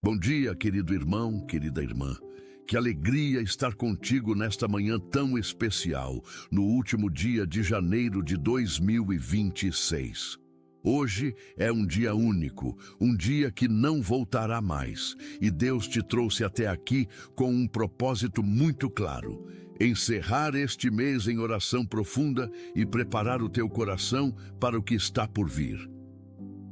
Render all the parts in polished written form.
Bom dia, querido irmão, querida irmã. Que alegria estar contigo nesta manhã tão especial, no último dia de janeiro de 2026. Hoje é um dia único, um dia que não voltará mais, e Deus te trouxe até aqui com um propósito muito claro: encerrar este mês em oração profunda e preparar o teu coração para o que está por vir.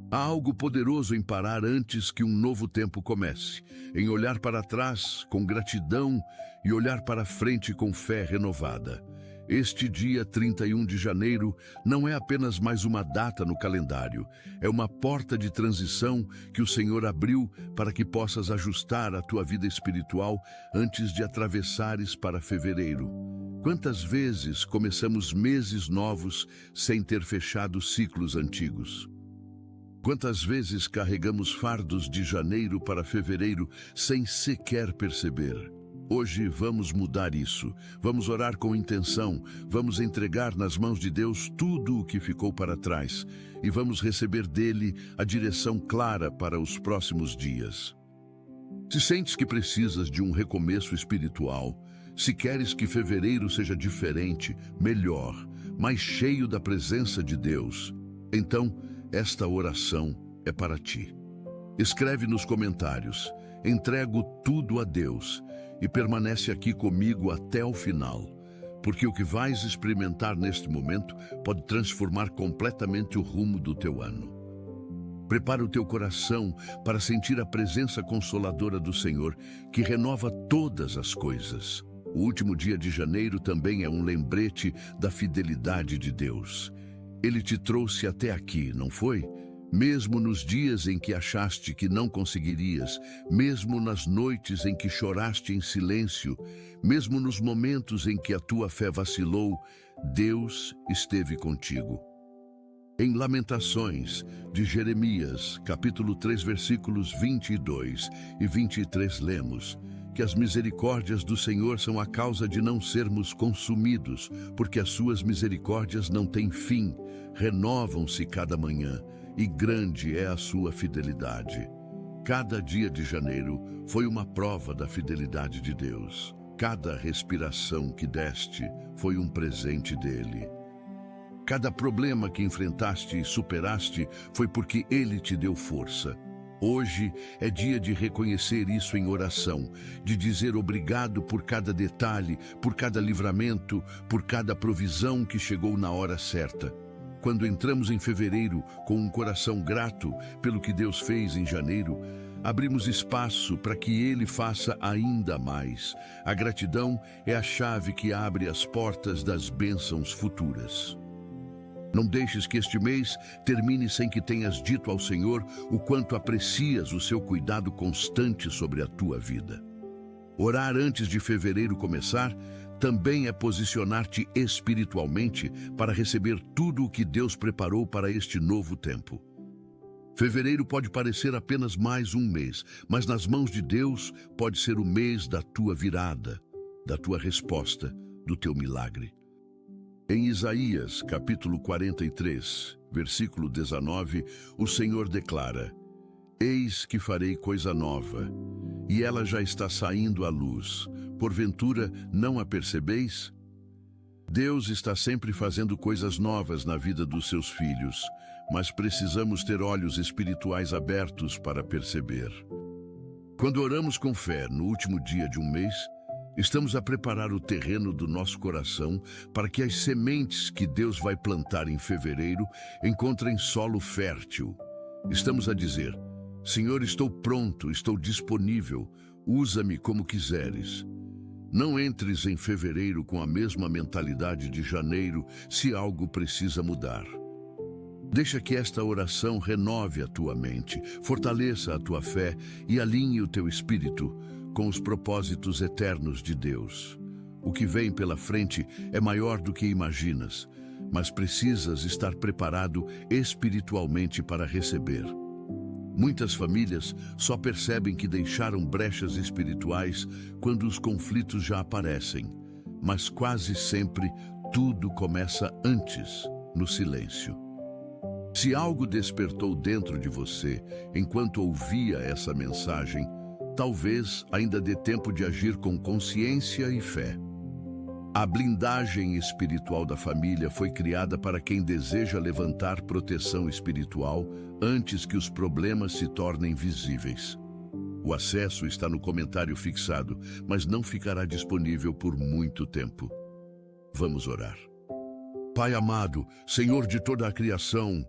Há algo poderoso em parar antes que um novo tempo comece, em olhar para trás com gratidão e olhar para frente com fé renovada. Este dia 31 de janeiro não é apenas mais uma data no calendário, é uma porta de transição que o Senhor abriu para que possas ajustar a tua vida espiritual antes de atravessares para fevereiro. Quantas vezes começamos meses novos sem ter fechado ciclos antigos? Quantas vezes carregamos fardos de janeiro para fevereiro sem sequer perceber? Hoje vamos mudar isso. Vamos orar com intenção, vamos entregar nas mãos de Deus tudo o que ficou para trás e vamos receber dele a direção clara para os próximos dias. Se sentes que precisas de um recomeço espiritual, se queres que fevereiro seja diferente, melhor, mais cheio da presença de Deus, então esta oração é para ti. Escreve nos comentários: entrego tudo a Deus e permanece aqui comigo até o final, porque o que vais experimentar neste momento pode transformar completamente o rumo do teu ano. Prepara o teu coração para sentir a presença consoladora do Senhor, que renova todas as coisas. O último dia de janeiro também é um lembrete da fidelidade de Deus. Ele te trouxe até aqui, não foi? Mesmo nos dias em que achaste que não conseguirias, mesmo nas noites em que choraste em silêncio, mesmo nos momentos em que a tua fé vacilou, Deus esteve contigo. Em Lamentações, de Jeremias, capítulo 3, versículos 22 e 23, lemos que as misericórdias do Senhor são a causa de não sermos consumidos, porque as suas misericórdias não têm fim, renovam-se cada manhã, e grande é a sua fidelidade. Cada dia de janeiro foi uma prova da fidelidade de Deus. Cada respiração que deste foi um presente dele. Cada problema que enfrentaste e superaste foi porque ele te deu força. Hoje é dia de reconhecer isso em oração, de dizer obrigado por cada detalhe, por cada livramento, por cada provisão que chegou na hora certa. Quando entramos em fevereiro com um coração grato pelo que Deus fez em janeiro, abrimos espaço para que Ele faça ainda mais. A gratidão é a chave que abre as portas das bênçãos futuras. Não deixes que este mês termine sem que tenhas dito ao Senhor o quanto aprecias o seu cuidado constante sobre a tua vida. Orar antes de fevereiro começar também é posicionar-te espiritualmente para receber tudo o que Deus preparou para este novo tempo. Fevereiro pode parecer apenas mais um mês, mas nas mãos de Deus pode ser o mês da tua virada, da tua resposta, do teu milagre. Em Isaías, capítulo 43, versículo 19, o Senhor declara: Eis que farei coisa nova, e ela já está saindo à luz. Porventura não a percebeis? Deus está sempre fazendo coisas novas na vida dos seus filhos, mas precisamos ter olhos espirituais abertos para perceber. Quando oramos com fé no último dia de um mês, estamos a preparar o terreno do nosso coração para que as sementes que Deus vai plantar em fevereiro encontrem solo fértil. Estamos a dizer: Senhor, estou pronto, estou disponível, usa-me como quiseres. Não entres em fevereiro com a mesma mentalidade de janeiro se algo precisa mudar. Deixa que esta oração renove a tua mente, fortaleça a tua fé e alinhe o teu espírito com os propósitos eternos de Deus. O que vem pela frente é maior do que imaginas, mas precisas estar preparado espiritualmente para receber. Muitas famílias só percebem que deixaram brechas espirituais quando os conflitos já aparecem, mas quase sempre tudo começa antes, no silêncio. Se algo despertou dentro de você enquanto ouvia essa mensagem, talvez ainda dê tempo de agir com consciência e fé. A blindagem espiritual da família foi criada para quem deseja levantar proteção espiritual antes que os problemas se tornem visíveis. O acesso está no comentário fixado, mas não ficará disponível por muito tempo. Vamos orar. Pai amado, Senhor de toda a criação,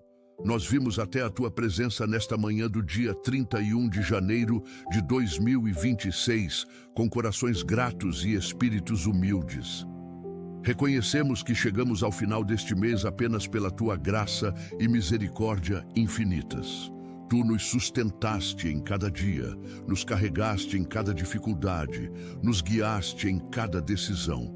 nós vimos até a Tua presença nesta manhã do dia 31 de janeiro de 2026, com corações gratos e espíritos humildes. Reconhecemos que chegamos ao final deste mês apenas pela Tua graça e misericórdia infinitas. Tu nos sustentaste em cada dia, nos carregaste em cada dificuldade, nos guiaste em cada decisão.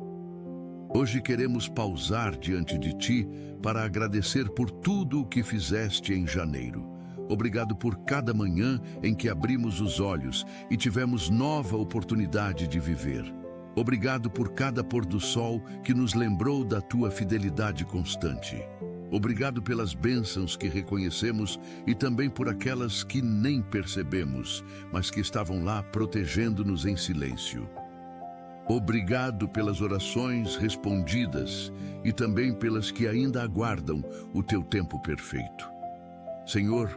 Hoje queremos pausar diante de Ti para agradecer por tudo o que fizeste em janeiro. Obrigado por cada manhã em que abrimos os olhos e tivemos nova oportunidade de viver. Obrigado por cada pôr do sol que nos lembrou da Tua fidelidade constante. Obrigado pelas bênçãos que reconhecemos e também por aquelas que nem percebemos, mas que estavam lá protegendo-nos em silêncio. Obrigado pelas orações respondidas e também pelas que ainda aguardam o Teu tempo perfeito. Senhor,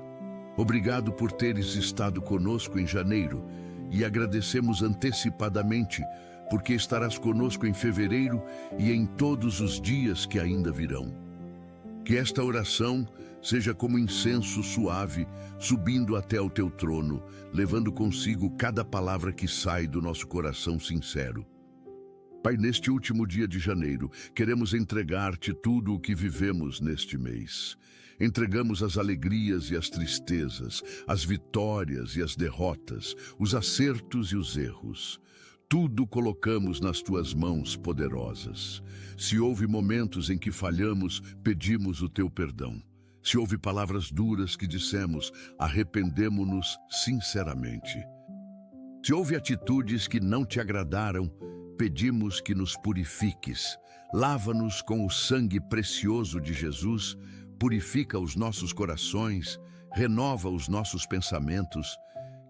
obrigado por teres estado conosco em janeiro e agradecemos antecipadamente porque estarás conosco em fevereiro e em todos os dias que ainda virão. Que esta oração seja como incenso suave, subindo até o Teu trono, levando consigo cada palavra que sai do nosso coração sincero. Pai, neste último dia de janeiro, queremos entregar-Te tudo o que vivemos neste mês. Entregamos as alegrias e as tristezas, as vitórias e as derrotas, os acertos e os erros. Tudo colocamos nas Tuas mãos poderosas. Se houve momentos em que falhamos, pedimos o Teu perdão. Se houve palavras duras que dissemos, arrependemo-nos sinceramente. Se houve atitudes que não Te agradaram, pedimos que nos purifiques. Lava-nos com o sangue precioso de Jesus, purifica os nossos corações, renova os nossos pensamentos,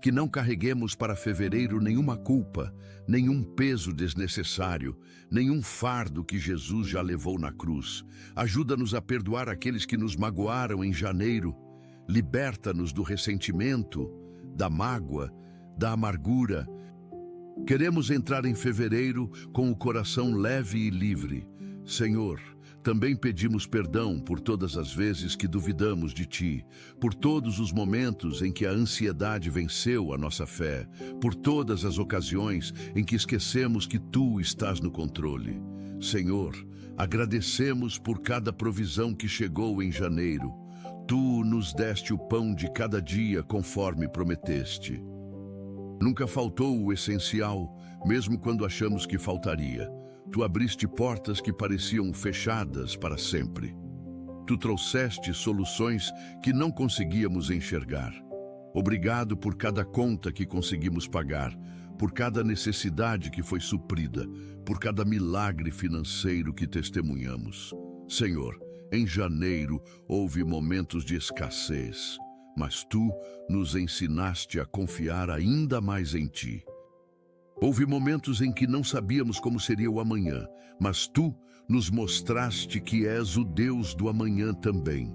que não carreguemos para fevereiro nenhuma culpa, nenhum peso desnecessário, nenhum fardo que Jesus já levou na cruz. Ajuda-nos a perdoar aqueles que nos magoaram em janeiro. Liberta-nos do ressentimento, da mágoa, da amargura. Queremos entrar em fevereiro com o coração leve e livre. Senhor, também pedimos perdão por todas as vezes que duvidamos de Ti, por todos os momentos em que a ansiedade venceu a nossa fé, por todas as ocasiões em que esquecemos que Tu estás no controle. Senhor, agradecemos por cada provisão que chegou em janeiro. Tu nos deste o pão de cada dia conforme prometeste. Nunca faltou o essencial, mesmo quando achamos que faltaria. Tu abriste portas que pareciam fechadas para sempre. Tu trouxeste soluções que não conseguíamos enxergar. Obrigado por cada conta que conseguimos pagar, por cada necessidade que foi suprida, por cada milagre financeiro que testemunhamos. Senhor, em janeiro houve momentos de escassez, mas Tu nos ensinaste a confiar ainda mais em Ti. Houve momentos em que não sabíamos como seria o amanhã, mas Tu nos mostraste que és o Deus do amanhã também.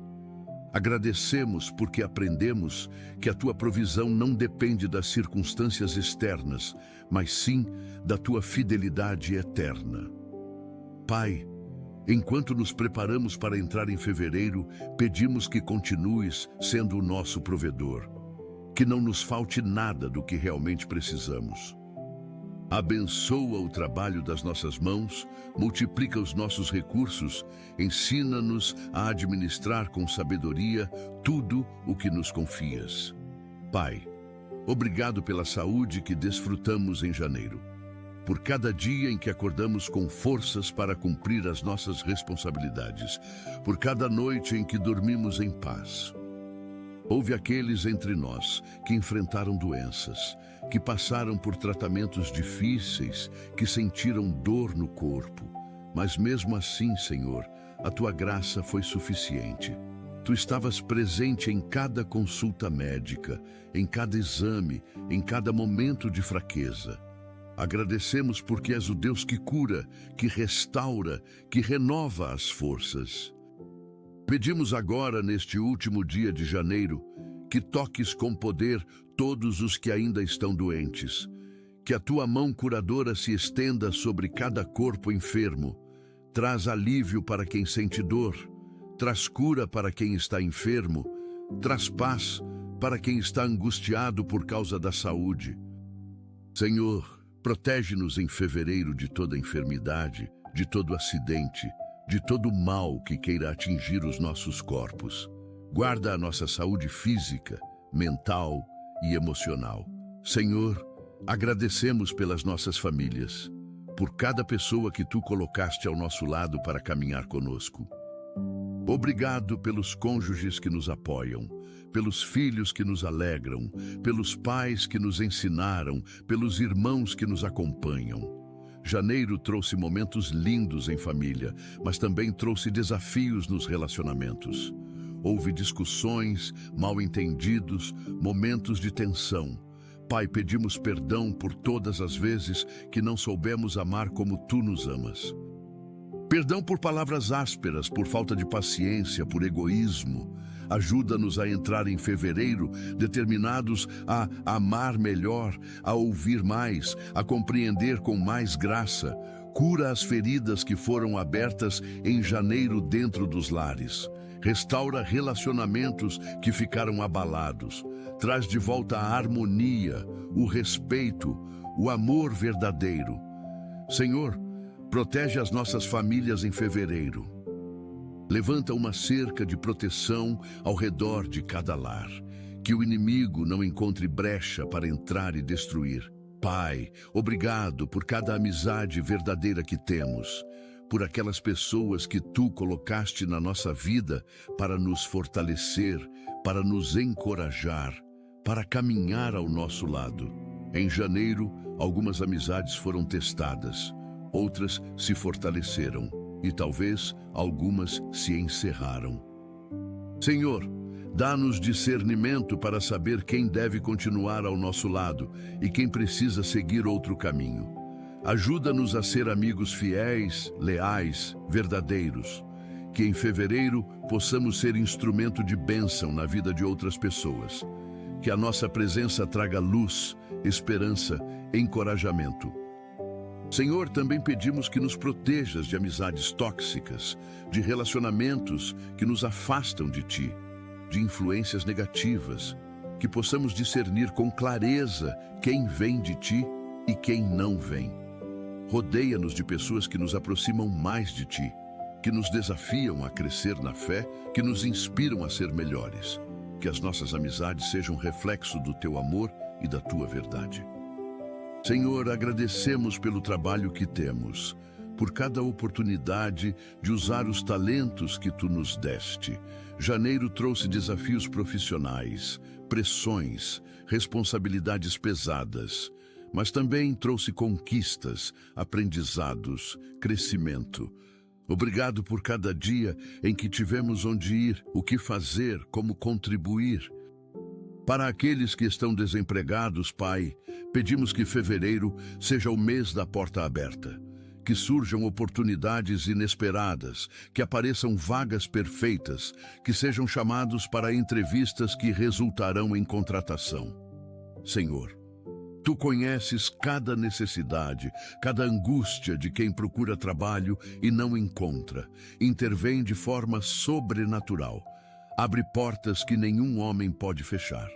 Agradecemos porque aprendemos que a Tua provisão não depende das circunstâncias externas, mas sim da Tua fidelidade eterna. Pai, enquanto nos preparamos para entrar em fevereiro, pedimos que continues sendo o nosso provedor, que não nos falte nada do que realmente precisamos. Abençoa o trabalho das nossas mãos, multiplica os nossos recursos, ensina-nos a administrar com sabedoria tudo o que nos confias. Pai, obrigado pela saúde que desfrutamos em janeiro, por cada dia em que acordamos com forças para cumprir as nossas responsabilidades, por cada noite em que dormimos em paz. Houve aqueles entre nós que enfrentaram doenças, que passaram por tratamentos difíceis, que sentiram dor no corpo. Mas mesmo assim, Senhor, a Tua graça foi suficiente. Tu estavas presente em cada consulta médica, em cada exame, em cada momento de fraqueza. Agradecemos porque és o Deus que cura, que restaura, que renova as forças. Pedimos agora, neste último dia de janeiro, que toques com poder todos os que ainda estão doentes. Que a tua mão curadora se estenda sobre cada corpo enfermo. Traz alívio para quem sente dor. Traz cura para quem está enfermo. Traz paz para quem está angustiado por causa da saúde. Senhor, protege-nos em fevereiro de toda enfermidade, de todo acidente, de todo mal que queira atingir os nossos corpos. Guarda a nossa saúde física, mental e emocional. Senhor, agradecemos pelas nossas famílias, por cada pessoa que tu colocaste ao nosso lado para caminhar conosco. Obrigado pelos cônjuges que nos apoiam, pelos filhos que nos alegram, pelos pais que nos ensinaram, pelos irmãos que nos acompanham. Janeiro trouxe momentos lindos em família, mas também trouxe desafios nos relacionamentos. Houve discussões, mal-entendidos, momentos de tensão. Pai, pedimos perdão por todas as vezes que não soubemos amar como tu nos amas. Perdão por palavras ásperas, por falta de paciência, por egoísmo. Ajuda-nos a entrar em fevereiro determinados a amar melhor, a ouvir mais, a compreender com mais graça. Cura as feridas que foram abertas em janeiro dentro dos lares. Restaura relacionamentos que ficaram abalados. Traz de volta a harmonia, o respeito, o amor verdadeiro. Senhor, protege as nossas famílias em fevereiro. Levanta uma cerca de proteção ao redor de cada lar. Que o inimigo não encontre brecha para entrar e destruir. Pai, obrigado por cada amizade verdadeira que temos. Por aquelas pessoas que tu colocaste na nossa vida para nos fortalecer, para nos encorajar, para caminhar ao nosso lado. Em janeiro, algumas amizades foram testadas, outras se fortaleceram e talvez algumas se encerraram. Senhor, dá-nos discernimento para saber quem deve continuar ao nosso lado e quem precisa seguir outro caminho. Ajuda-nos a ser amigos fiéis, leais, verdadeiros. Que em fevereiro possamos ser instrumento de bênção na vida de outras pessoas. Que a nossa presença traga luz, esperança, encorajamento. Senhor, também pedimos que nos protejas de amizades tóxicas, de relacionamentos que nos afastam de Ti, de influências negativas, que possamos discernir com clareza quem vem de Ti e quem não vem. Rodeia-nos de pessoas que nos aproximam mais de Ti, que nos desafiam a crescer na fé, que nos inspiram a ser melhores. Que as nossas amizades sejam reflexo do Teu amor e da Tua verdade. Senhor, agradecemos pelo trabalho que temos, por cada oportunidade de usar os talentos que Tu nos deste. Janeiro trouxe desafios profissionais, pressões, responsabilidades pesadas, mas também trouxe conquistas, aprendizados, crescimento. Obrigado por cada dia em que tivemos onde ir, o que fazer, como contribuir. Para aqueles que estão desempregados, Pai, pedimos que fevereiro seja o mês da porta aberta. Que surjam oportunidades inesperadas, que apareçam vagas perfeitas, que sejam chamados para entrevistas que resultarão em contratação. Senhor, Tu conheces cada necessidade, cada angústia de quem procura trabalho e não encontra. Intervém de forma sobrenatural. Abre portas que nenhum homem pode fechar.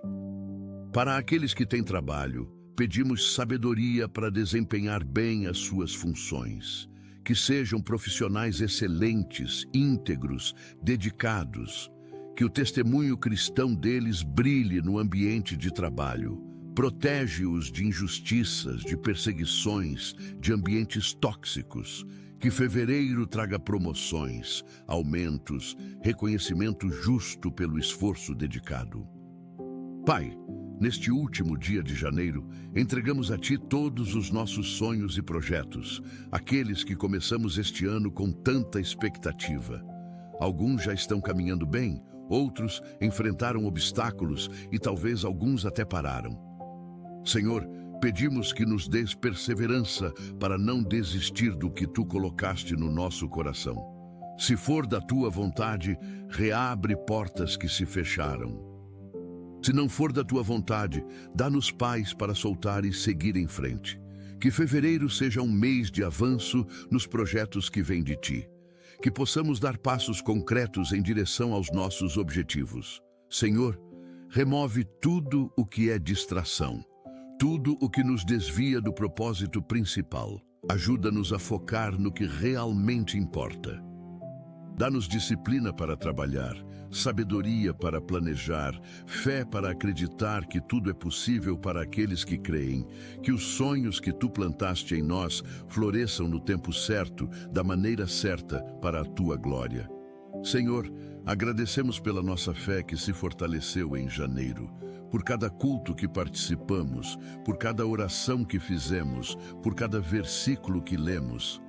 Para aqueles que têm trabalho, pedimos sabedoria para desempenhar bem as suas funções. Que sejam profissionais excelentes, íntegros, dedicados. Que o testemunho cristão deles brilhe no ambiente de trabalho. Protege-os de injustiças, de perseguições, de ambientes tóxicos. Que fevereiro traga promoções, aumentos, reconhecimento justo pelo esforço dedicado. Pai, neste último dia de janeiro, entregamos a Ti todos os nossos sonhos e projetos, aqueles que começamos este ano com tanta expectativa. Alguns já estão caminhando bem, Outros enfrentaram obstáculos e talvez alguns até pararam. Senhor, pedimos que nos dês perseverança para não desistir do que tu colocaste no nosso coração. Se for da tua vontade, reabre portas que se fecharam. Se não for da tua vontade, dá-nos paz para soltar e seguir em frente. Que fevereiro seja um mês de avanço nos projetos que vêm de ti. Que possamos dar passos concretos em direção aos nossos objetivos. Senhor, remove tudo o que é distração, tudo o que nos desvia do propósito principal. Ajuda-nos a focar no que realmente importa. Dá-nos disciplina para trabalhar, sabedoria para planejar, fé para acreditar que tudo é possível para aqueles que creem, que os sonhos que tu plantaste em nós floresçam no tempo certo, da maneira certa, para a tua glória. Senhor, agradecemos pela nossa fé que se fortaleceu em janeiro, por cada culto que participamos, por cada oração que fizemos, por cada versículo que lemos.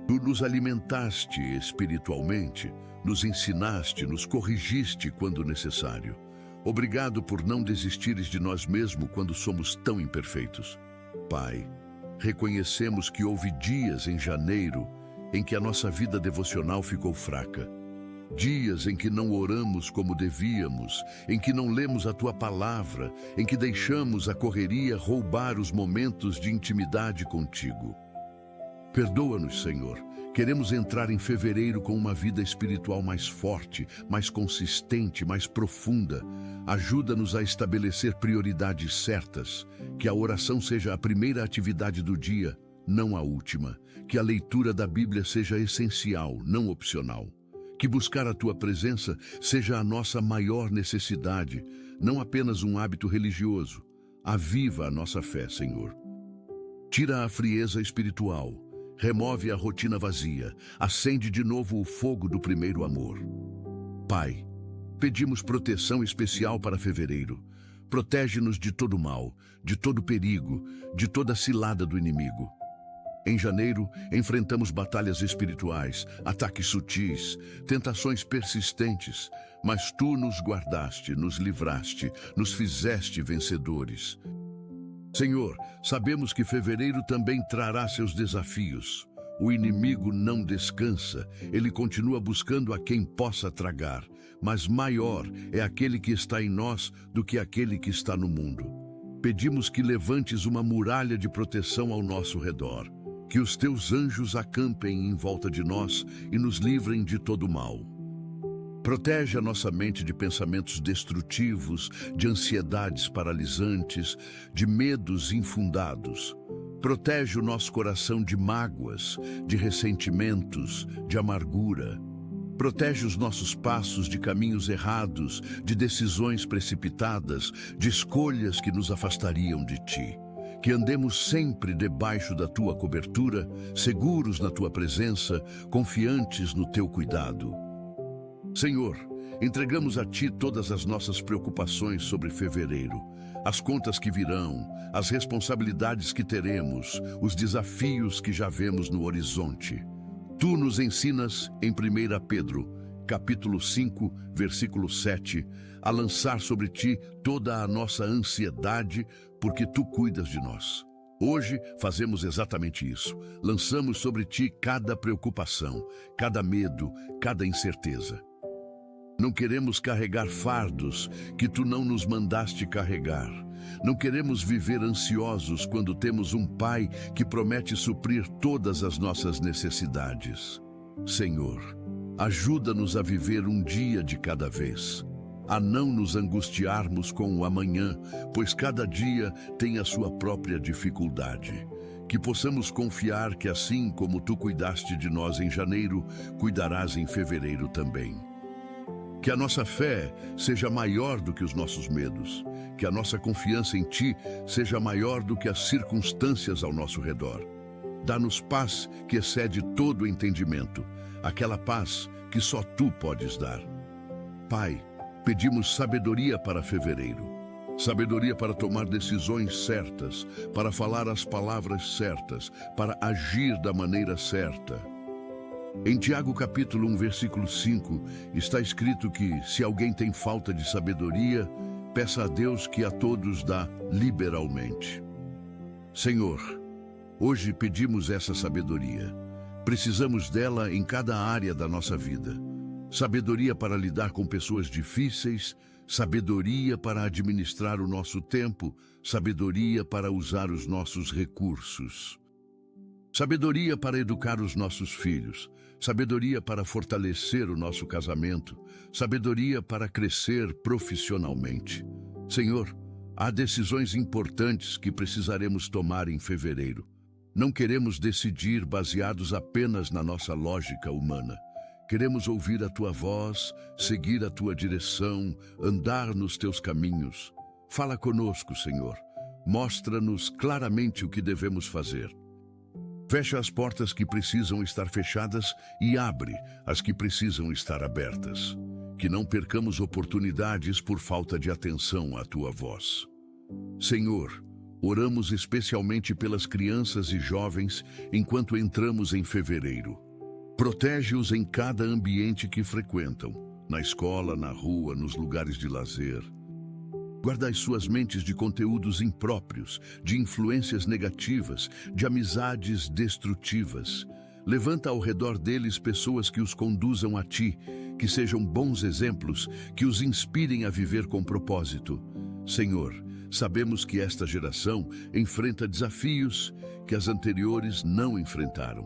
Tu nos alimentaste espiritualmente, nos ensinaste, nos corrigiste quando necessário. Obrigado por não desistires de nós mesmos quando somos tão imperfeitos. Pai, reconhecemos que houve dias em janeiro em que a nossa vida devocional ficou fraca. Dias em que não oramos como devíamos, em que não lemos a Tua palavra, em que deixamos a correria roubar os momentos de intimidade contigo. Perdoa-nos, Senhor. Queremos entrar em fevereiro com uma vida espiritual mais forte, mais consistente, mais profunda. Ajuda-nos a estabelecer prioridades certas. Que a oração seja a primeira atividade do dia, não a última. Que a leitura da Bíblia seja essencial, não opcional. Que buscar a Tua presença seja a nossa maior necessidade, não apenas um hábito religioso. Aviva a nossa fé, Senhor. Tira a frieza espiritual. Remove a rotina vazia, acende de novo o fogo do primeiro amor. Pai, pedimos proteção especial para fevereiro. Protege-nos de todo mal, de todo perigo, de toda cilada do inimigo. Em janeiro, enfrentamos batalhas espirituais, ataques sutis, tentações persistentes, mas Tu nos guardaste, nos livraste, nos fizeste vencedores. Senhor, sabemos que fevereiro também trará seus desafios. O inimigo não descansa, ele continua buscando a quem possa tragar, mas maior é aquele que está em nós do que aquele que está no mundo. Pedimos que levantes uma muralha de proteção ao nosso redor, que os Teus anjos acampem em volta de nós e nos livrem de todo mal. Protege a nossa mente de pensamentos destrutivos, de ansiedades paralisantes, de medos infundados. Protege o nosso coração de mágoas, de ressentimentos, de amargura. Protege os nossos passos de caminhos errados, de decisões precipitadas, de escolhas que nos afastariam de Ti. Que andemos sempre debaixo da Tua cobertura, seguros na Tua presença, confiantes no Teu cuidado. Senhor, entregamos a Ti todas as nossas preocupações sobre fevereiro, as contas que virão, as responsabilidades que teremos, os desafios que já vemos no horizonte. Tu nos ensinas em 1 Pedro, capítulo 5, versículo 7, a lançar sobre Ti toda a nossa ansiedade, porque Tu cuidas de nós. Hoje fazemos exatamente isso. Lançamos sobre Ti cada preocupação, cada medo, cada incerteza. Não queremos carregar fardos que Tu não nos mandaste carregar. Não queremos viver ansiosos quando temos um Pai que promete suprir todas as nossas necessidades. Senhor, ajuda-nos a viver um dia de cada vez, a não nos angustiarmos com o amanhã, pois cada dia tem a sua própria dificuldade. Que possamos confiar que assim como Tu cuidaste de nós em janeiro, cuidarás em fevereiro também. Que a nossa fé seja maior do que os nossos medos. Que a nossa confiança em Ti seja maior do que as circunstâncias ao nosso redor. Dá-nos paz que excede todo o entendimento, aquela paz que só Tu podes dar. Pai, pedimos sabedoria para fevereiro. Sabedoria para tomar decisões certas, para falar as palavras certas, para agir da maneira certa. Em Tiago capítulo 1, versículo 5, está escrito que, se alguém tem falta de sabedoria, peça a Deus que a todos dá liberalmente. Senhor, hoje pedimos essa sabedoria. Precisamos dela em cada área da nossa vida. Sabedoria para lidar com pessoas difíceis, sabedoria para administrar o nosso tempo, sabedoria para usar os nossos recursos. Sabedoria para educar os nossos filhos, sabedoria para fortalecer o nosso casamento, sabedoria para crescer profissionalmente. Senhor, há decisões importantes que precisaremos tomar em fevereiro. Não queremos decidir baseados apenas na nossa lógica humana. Queremos ouvir a Tua voz, seguir a Tua direção, andar nos Teus caminhos. Fala conosco, Senhor. Mostra-nos claramente o que devemos fazer. Fecha as portas que precisam estar fechadas e abre as que precisam estar abertas. Que não percamos oportunidades por falta de atenção à Tua voz. Senhor, oramos especialmente pelas crianças e jovens enquanto entramos em fevereiro. Protege-os em cada ambiente que frequentam, na escola, na rua, nos lugares de lazer. Guarda as suas mentes de conteúdos impróprios, de influências negativas, de amizades destrutivas. Levanta ao redor deles pessoas que os conduzam a Ti, que sejam bons exemplos, que os inspirem a viver com propósito. Senhor, sabemos que esta geração enfrenta desafios que as anteriores não enfrentaram.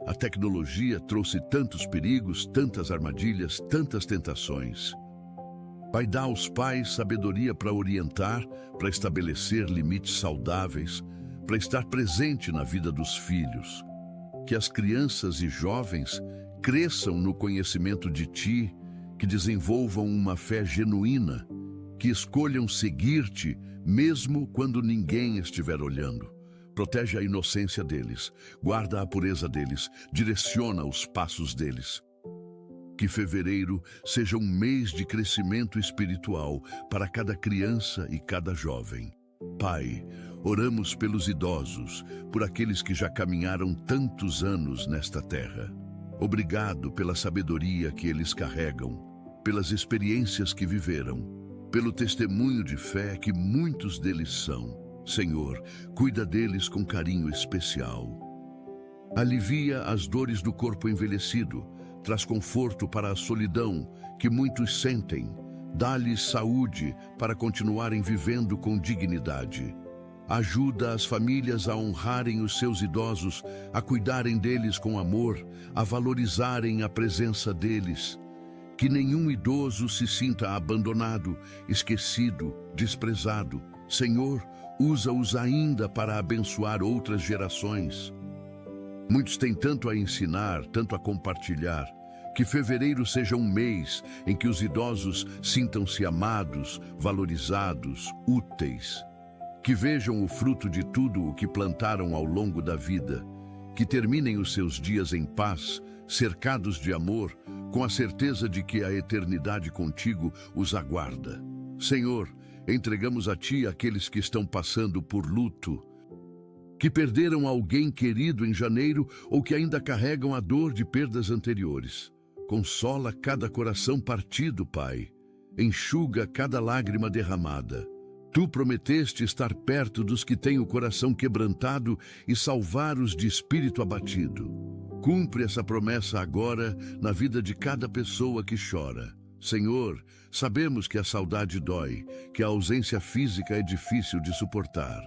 A tecnologia trouxe tantos perigos, tantas armadilhas, tantas tentações. Pai, dá aos pais sabedoria para orientar, para estabelecer limites saudáveis, para estar presente na vida dos filhos. Que as crianças e jovens cresçam no conhecimento de Ti, que desenvolvam uma fé genuína, que escolham seguir-Te mesmo quando ninguém estiver olhando. Protege a inocência deles, guarda a pureza deles, direciona os passos deles. Que fevereiro seja um mês de crescimento espiritual para cada criança e cada jovem. Pai, oramos pelos idosos, por aqueles que já caminharam tantos anos nesta terra. Obrigado pela sabedoria que eles carregam, pelas experiências que viveram, pelo testemunho de fé que muitos deles são. Senhor, cuida deles com carinho especial. Alivia as dores do corpo envelhecido, traz conforto para a solidão que muitos sentem. Dá-lhes saúde para continuarem vivendo com dignidade. Ajuda as famílias a honrarem os seus idosos, a cuidarem deles com amor, a valorizarem a presença deles. Que nenhum idoso se sinta abandonado, esquecido, desprezado. Senhor, usa-os ainda para abençoar outras gerações. Muitos têm tanto a ensinar, tanto a compartilhar. Que fevereiro seja um mês em que os idosos sintam-se amados, valorizados, úteis. Que vejam o fruto de tudo o que plantaram ao longo da vida. Que terminem os seus dias em paz, cercados de amor, com a certeza de que a eternidade contigo os aguarda. Senhor, entregamos a Ti aqueles que estão passando por luto, que perderam alguém querido em janeiro ou que ainda carregam a dor de perdas anteriores. Consola cada coração partido, Pai. Enxuga cada lágrima derramada. Tu prometeste estar perto dos que têm o coração quebrantado e salvar os de espírito abatido. Cumpre essa promessa agora na vida de cada pessoa que chora. Senhor, sabemos que a saudade dói, que a ausência física é difícil de suportar.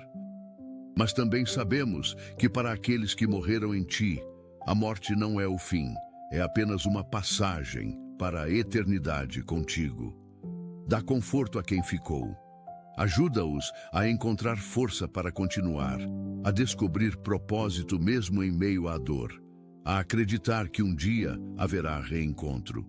Mas também sabemos que para aqueles que morreram em Ti, a morte não é o fim, é apenas uma passagem para a eternidade contigo. Dá conforto a quem ficou. Ajuda-os a encontrar força para continuar, a descobrir propósito mesmo em meio à dor, a acreditar que um dia haverá reencontro.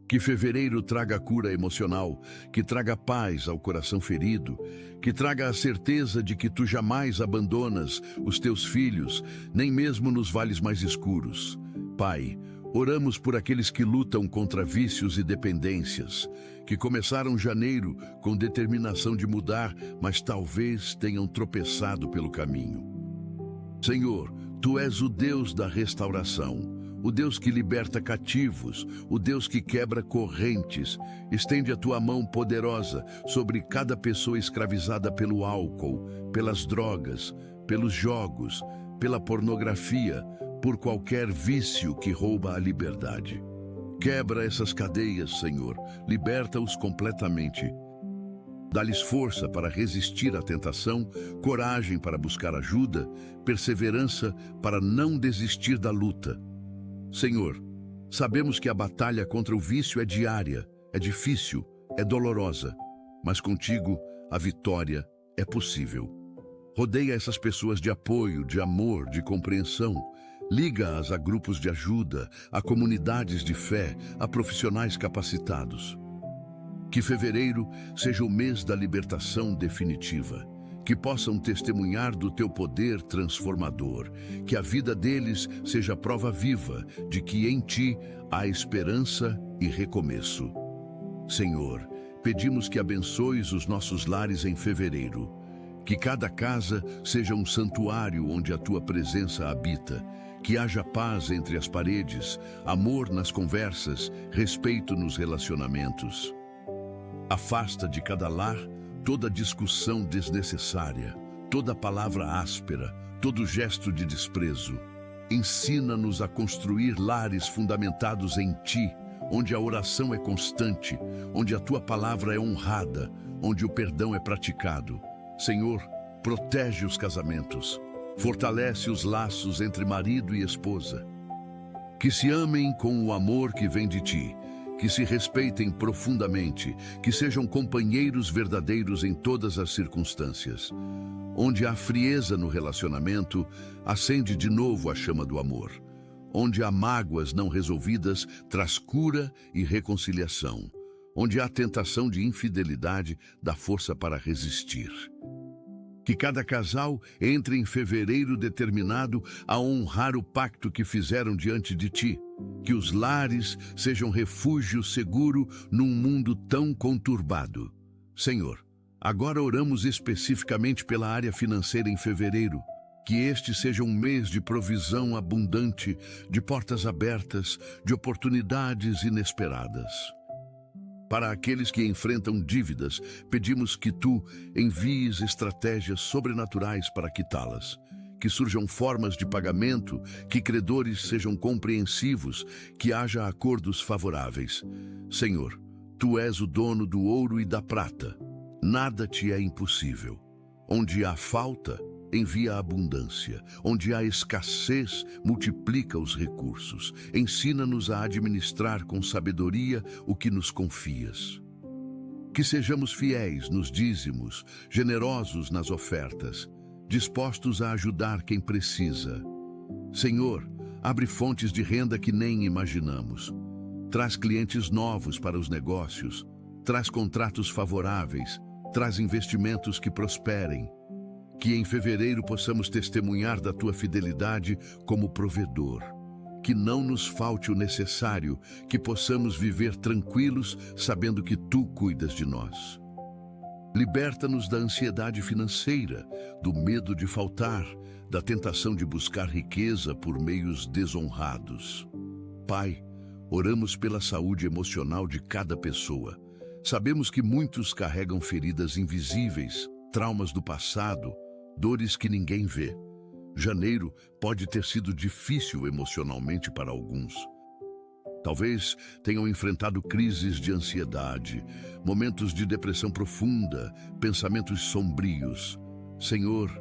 Que fevereiro traga cura emocional, que traga paz ao coração ferido, que traga a certeza de que Tu jamais abandonas os Teus filhos, nem mesmo nos vales mais escuros. Pai, oramos por aqueles que lutam contra vícios e dependências, que começaram janeiro com determinação de mudar, mas talvez tenham tropeçado pelo caminho. Senhor, Tu és o Deus da restauração, o Deus que liberta cativos, o Deus que quebra correntes. Estende a tua mão poderosa sobre cada pessoa escravizada pelo álcool, pelas drogas, pelos jogos, pela pornografia, por qualquer vício que rouba a liberdade. Quebra essas cadeias, Senhor, liberta-os completamente. Dá-lhes força para resistir à tentação, coragem para buscar ajuda, perseverança para não desistir da luta. Senhor, sabemos que a batalha contra o vício é diária, é difícil, é dolorosa, mas contigo a vitória é possível. Rodeia essas pessoas de apoio, de amor, de compreensão. Liga-as a grupos de ajuda, a comunidades de fé, a profissionais capacitados. Que fevereiro seja o mês da libertação definitiva. Que possam testemunhar do teu poder transformador. Que a vida deles seja prova viva de que em ti há esperança e recomeço. Senhor, pedimos que abençoes os nossos lares em fevereiro. Que cada casa seja um santuário onde a tua presença habita. Que haja paz entre as paredes, amor nas conversas, respeito nos relacionamentos. Afasta de cada lar toda discussão desnecessária, toda palavra áspera, todo gesto de desprezo. Ensina-nos a construir lares fundamentados em Ti, onde a oração é constante, onde a Tua palavra é honrada, onde o perdão é praticado. Senhor, protege os casamentos, fortalece os laços entre marido e esposa. Que se amem com o amor que vem de Ti, que se respeitem profundamente, que sejam companheiros verdadeiros em todas as circunstâncias. Onde há frieza no relacionamento, acende de novo a chama do amor. Onde há mágoas não resolvidas, traz cura e reconciliação. Onde há tentação de infidelidade, dá força para resistir. Que cada casal entre em fevereiro determinado a honrar o pacto que fizeram diante de Ti. Que os lares sejam refúgio seguro num mundo tão conturbado. Senhor, agora oramos especificamente pela área financeira em fevereiro. Que este seja um mês de provisão abundante, de portas abertas, de oportunidades inesperadas. Para aqueles que enfrentam dívidas, pedimos que Tu envies estratégias sobrenaturais para quitá-las. Que surjam formas de pagamento, que credores sejam compreensivos, que haja acordos favoráveis. Senhor, Tu és o dono do ouro e da prata. Nada Te é impossível. Onde há falta, envia abundância. Onde há escassez, multiplica os recursos. Ensina-nos a administrar com sabedoria o que nos confias. Que sejamos fiéis nos dízimos, generosos nas ofertas, dispostos a ajudar quem precisa. Senhor, abre fontes de renda que nem imaginamos. Traz clientes novos para os negócios, traz contratos favoráveis, traz investimentos que prosperem. Que em fevereiro possamos testemunhar da Tua fidelidade como provedor. Que não nos falte o necessário, que possamos viver tranquilos sabendo que Tu cuidas de nós. Liberta-nos da ansiedade financeira, do medo de faltar, da tentação de buscar riqueza por meios desonrados. Pai, oramos pela saúde emocional de cada pessoa. Sabemos que muitos carregam feridas invisíveis, traumas do passado, dores que ninguém vê. Janeiro pode ter sido difícil emocionalmente para alguns. Talvez tenham enfrentado crises de ansiedade, momentos de depressão profunda, pensamentos sombrios. Senhor,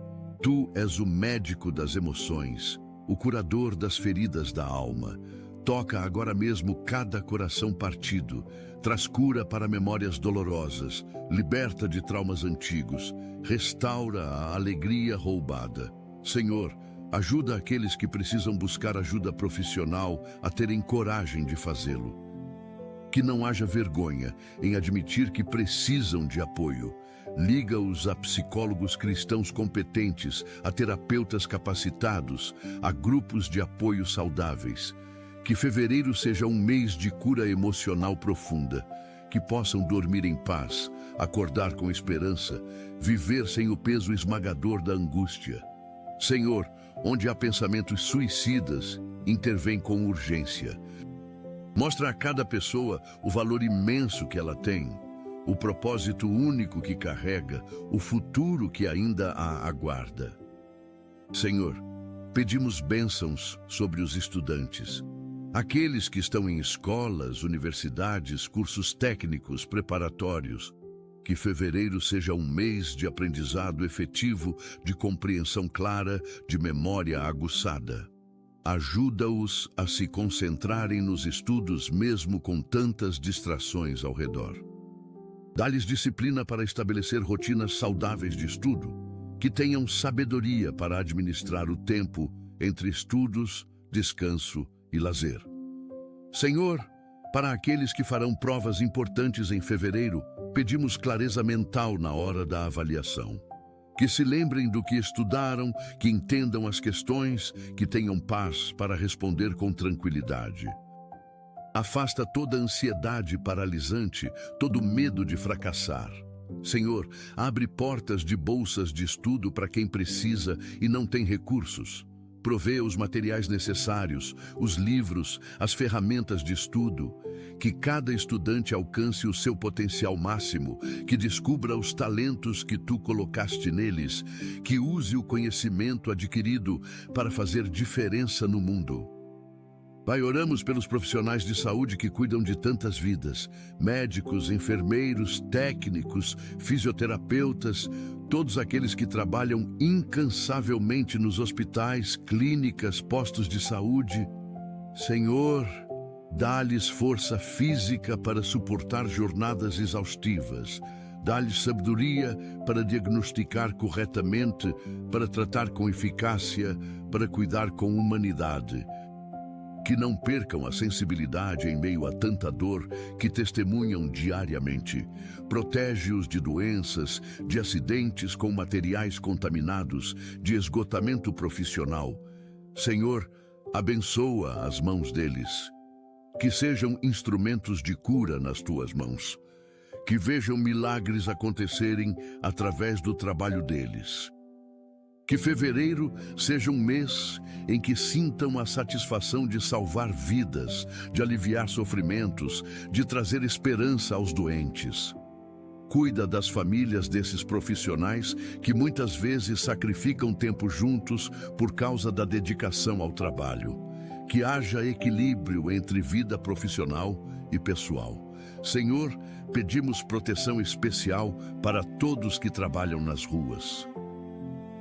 Tu és o médico das emoções, o curador das feridas da alma. Toca agora mesmo cada coração partido, traz cura para memórias dolorosas, liberta de traumas antigos, restaura a alegria roubada. Senhor, ajuda aqueles que precisam buscar ajuda profissional a terem coragem de fazê-lo. Que não haja vergonha em admitir que precisam de apoio. Liga-os a psicólogos cristãos competentes, a terapeutas capacitados, a grupos de apoio saudáveis. Que fevereiro seja um mês de cura emocional profunda. Que possam dormir em paz, acordar com esperança, viver sem o peso esmagador da angústia. Senhor, onde há pensamentos suicidas, intervém com urgência. Mostra a cada pessoa o valor imenso que ela tem, o propósito único que carrega, o futuro que ainda a aguarda. Senhor, pedimos bênçãos sobre os estudantes, aqueles que estão em escolas, universidades, cursos técnicos, preparatórios. Que fevereiro seja um mês de aprendizado efetivo, de compreensão clara, de memória aguçada. Ajuda-os a se concentrarem nos estudos mesmo com tantas distrações ao redor. Dá-lhes disciplina para estabelecer rotinas saudáveis de estudo, que tenham sabedoria para administrar o tempo entre estudos, descanso e lazer. Senhor, para aqueles que farão provas importantes em fevereiro, pedimos clareza mental na hora da avaliação. Que se lembrem do que estudaram, que entendam as questões, que tenham paz para responder com tranquilidade. Afasta toda ansiedade paralisante, todo medo de fracassar. Senhor, abre portas de bolsas de estudo para quem precisa e não tem recursos. Provê os materiais necessários, os livros, as ferramentas de estudo. Que cada estudante alcance o seu potencial máximo, que descubra os talentos que tu colocaste neles, que use o conhecimento adquirido para fazer diferença no mundo. Pai, oramos pelos profissionais de saúde que cuidam de tantas vidas, médicos, enfermeiros, técnicos, fisioterapeutas, todos aqueles que trabalham incansavelmente nos hospitais, clínicas, postos de saúde. Senhor, dá-lhes força física para suportar jornadas exaustivas. Dá-lhes sabedoria para diagnosticar corretamente, para tratar com eficácia, para cuidar com humanidade. Que não percam a sensibilidade em meio a tanta dor que testemunham diariamente. Protege-os de doenças, de acidentes com materiais contaminados, de esgotamento profissional. Senhor, abençoa as mãos deles. Que sejam instrumentos de cura nas tuas mãos. Que vejam milagres acontecerem através do trabalho deles. Que fevereiro seja um mês em que sintam a satisfação de salvar vidas, de aliviar sofrimentos, de trazer esperança aos doentes. Cuida das famílias desses profissionais que muitas vezes sacrificam tempo juntos por causa da dedicação ao trabalho. Que haja equilíbrio entre vida profissional e pessoal. Senhor, pedimos proteção especial para todos que trabalham nas ruas.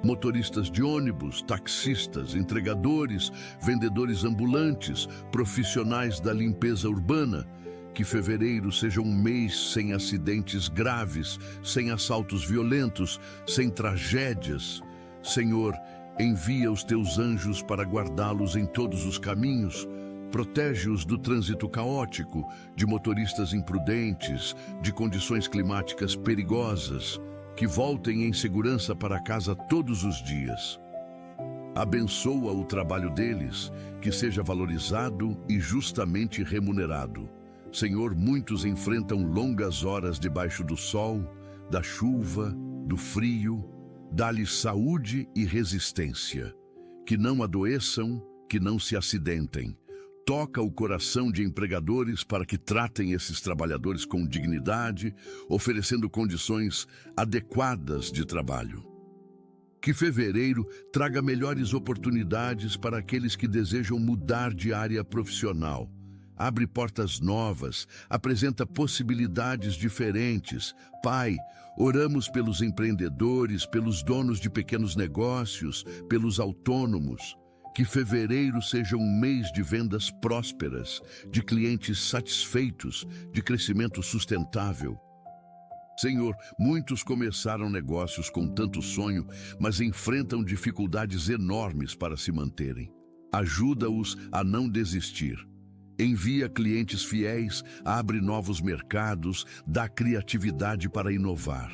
Motoristas de ônibus, taxistas, entregadores, vendedores ambulantes, profissionais da limpeza urbana. Que fevereiro seja um mês sem acidentes graves, sem assaltos violentos, sem tragédias. Senhor, envia os teus anjos para guardá-los em todos os caminhos. Protege-os do trânsito caótico, de motoristas imprudentes, de condições climáticas perigosas. Que voltem em segurança para casa todos os dias. Abençoa o trabalho deles, que seja valorizado e justamente remunerado. Senhor, muitos enfrentam longas horas debaixo do sol, da chuva, do frio. Dá-lhes saúde e resistência. Que não adoeçam, que não se acidentem. Toca o coração de empregadores para que tratem esses trabalhadores com dignidade, oferecendo condições adequadas de trabalho. Que fevereiro traga melhores oportunidades para aqueles que desejam mudar de área profissional. Abre portas novas, apresenta possibilidades diferentes. Pai, oramos pelos empreendedores, pelos donos de pequenos negócios, pelos autônomos. Que fevereiro seja um mês de vendas prósperas, de clientes satisfeitos, de crescimento sustentável. Senhor, muitos começaram negócios com tanto sonho, mas enfrentam dificuldades enormes para se manterem. Ajuda-os a não desistir. Envia clientes fiéis, abre novos mercados, dá criatividade para inovar.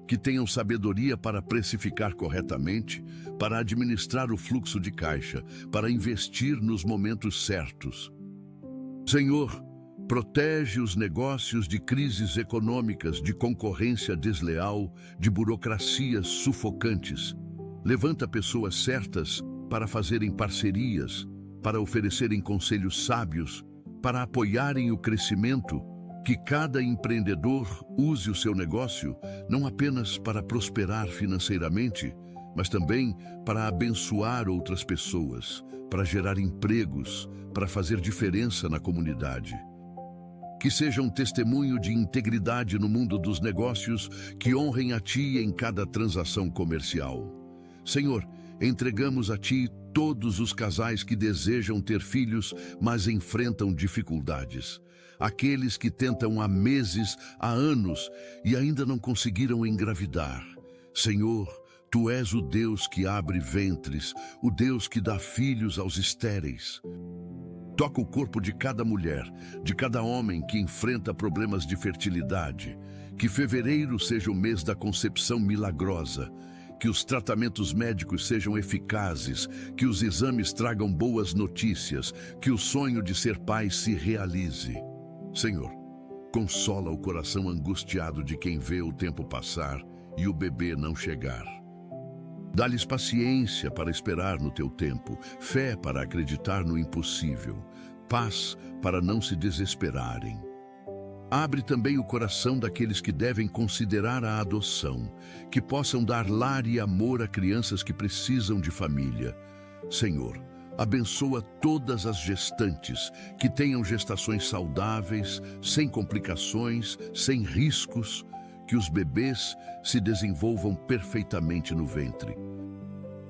Que tenham sabedoria para precificar corretamente, para administrar o fluxo de caixa, para investir nos momentos certos. Senhor, protege os negócios de crises econômicas, de concorrência desleal, de burocracias sufocantes. Levanta pessoas certas para fazerem parcerias, para oferecerem conselhos sábios, para apoiarem o crescimento, que cada empreendedor use o seu negócio não apenas para prosperar financeiramente, mas também para abençoar outras pessoas, para gerar empregos, para fazer diferença na comunidade. Que seja um testemunho de integridade no mundo dos negócios, que honrem a Ti em cada transação comercial. Senhor, entregamos a Ti todos os casais que desejam ter filhos, mas enfrentam dificuldades. Aqueles que tentam há meses, há anos, e ainda não conseguiram engravidar. Senhor, Tu és o Deus que abre ventres, o Deus que dá filhos aos estéreis. Toca o corpo de cada mulher, de cada homem que enfrenta problemas de fertilidade. Que fevereiro seja o mês da concepção milagrosa. Que os tratamentos médicos sejam eficazes, que os exames tragam boas notícias, que o sonho de ser pai se realize. Senhor, consola o coração angustiado de quem vê o tempo passar e o bebê não chegar. Dá-lhes paciência para esperar no teu tempo, fé para acreditar no impossível, paz para não se desesperarem. Abre também o coração daqueles que devem considerar a adoção, que possam dar lar e amor a crianças que precisam de família. Senhor, abençoa todas as gestantes, que tenham gestações saudáveis, sem complicações, sem riscos, que os bebês se desenvolvam perfeitamente no ventre.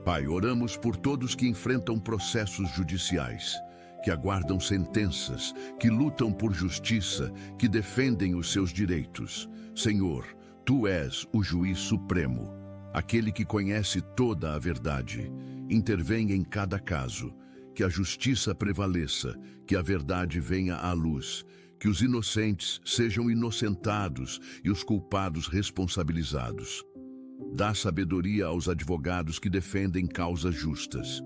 Pai, oramos por todos que enfrentam processos judiciais, que aguardam sentenças, que lutam por justiça, que defendem os seus direitos. Senhor, Tu és o juiz supremo, aquele que conhece toda a verdade. Intervém em cada caso, que a justiça prevaleça, que a verdade venha à luz, que os inocentes sejam inocentados e os culpados responsabilizados. Dá sabedoria aos advogados que defendem causas justas.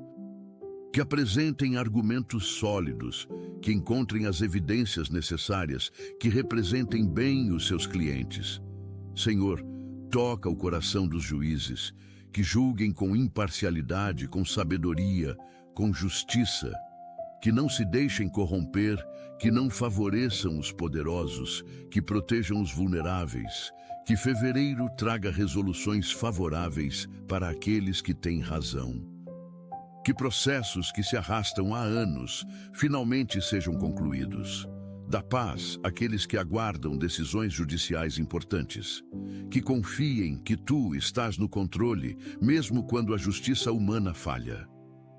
Que apresentem argumentos sólidos, que encontrem as evidências necessárias, que representem bem os seus clientes. Senhor, toca o coração dos juízes, que julguem com imparcialidade, com sabedoria, com justiça, que não se deixem corromper, que não favoreçam os poderosos, que protejam os vulneráveis, que fevereiro traga resoluções favoráveis para aqueles que têm razão. Que processos que se arrastam há anos finalmente sejam concluídos. Dá paz àqueles que aguardam decisões judiciais importantes. Que confiem que Tu estás no controle, mesmo quando a justiça humana falha.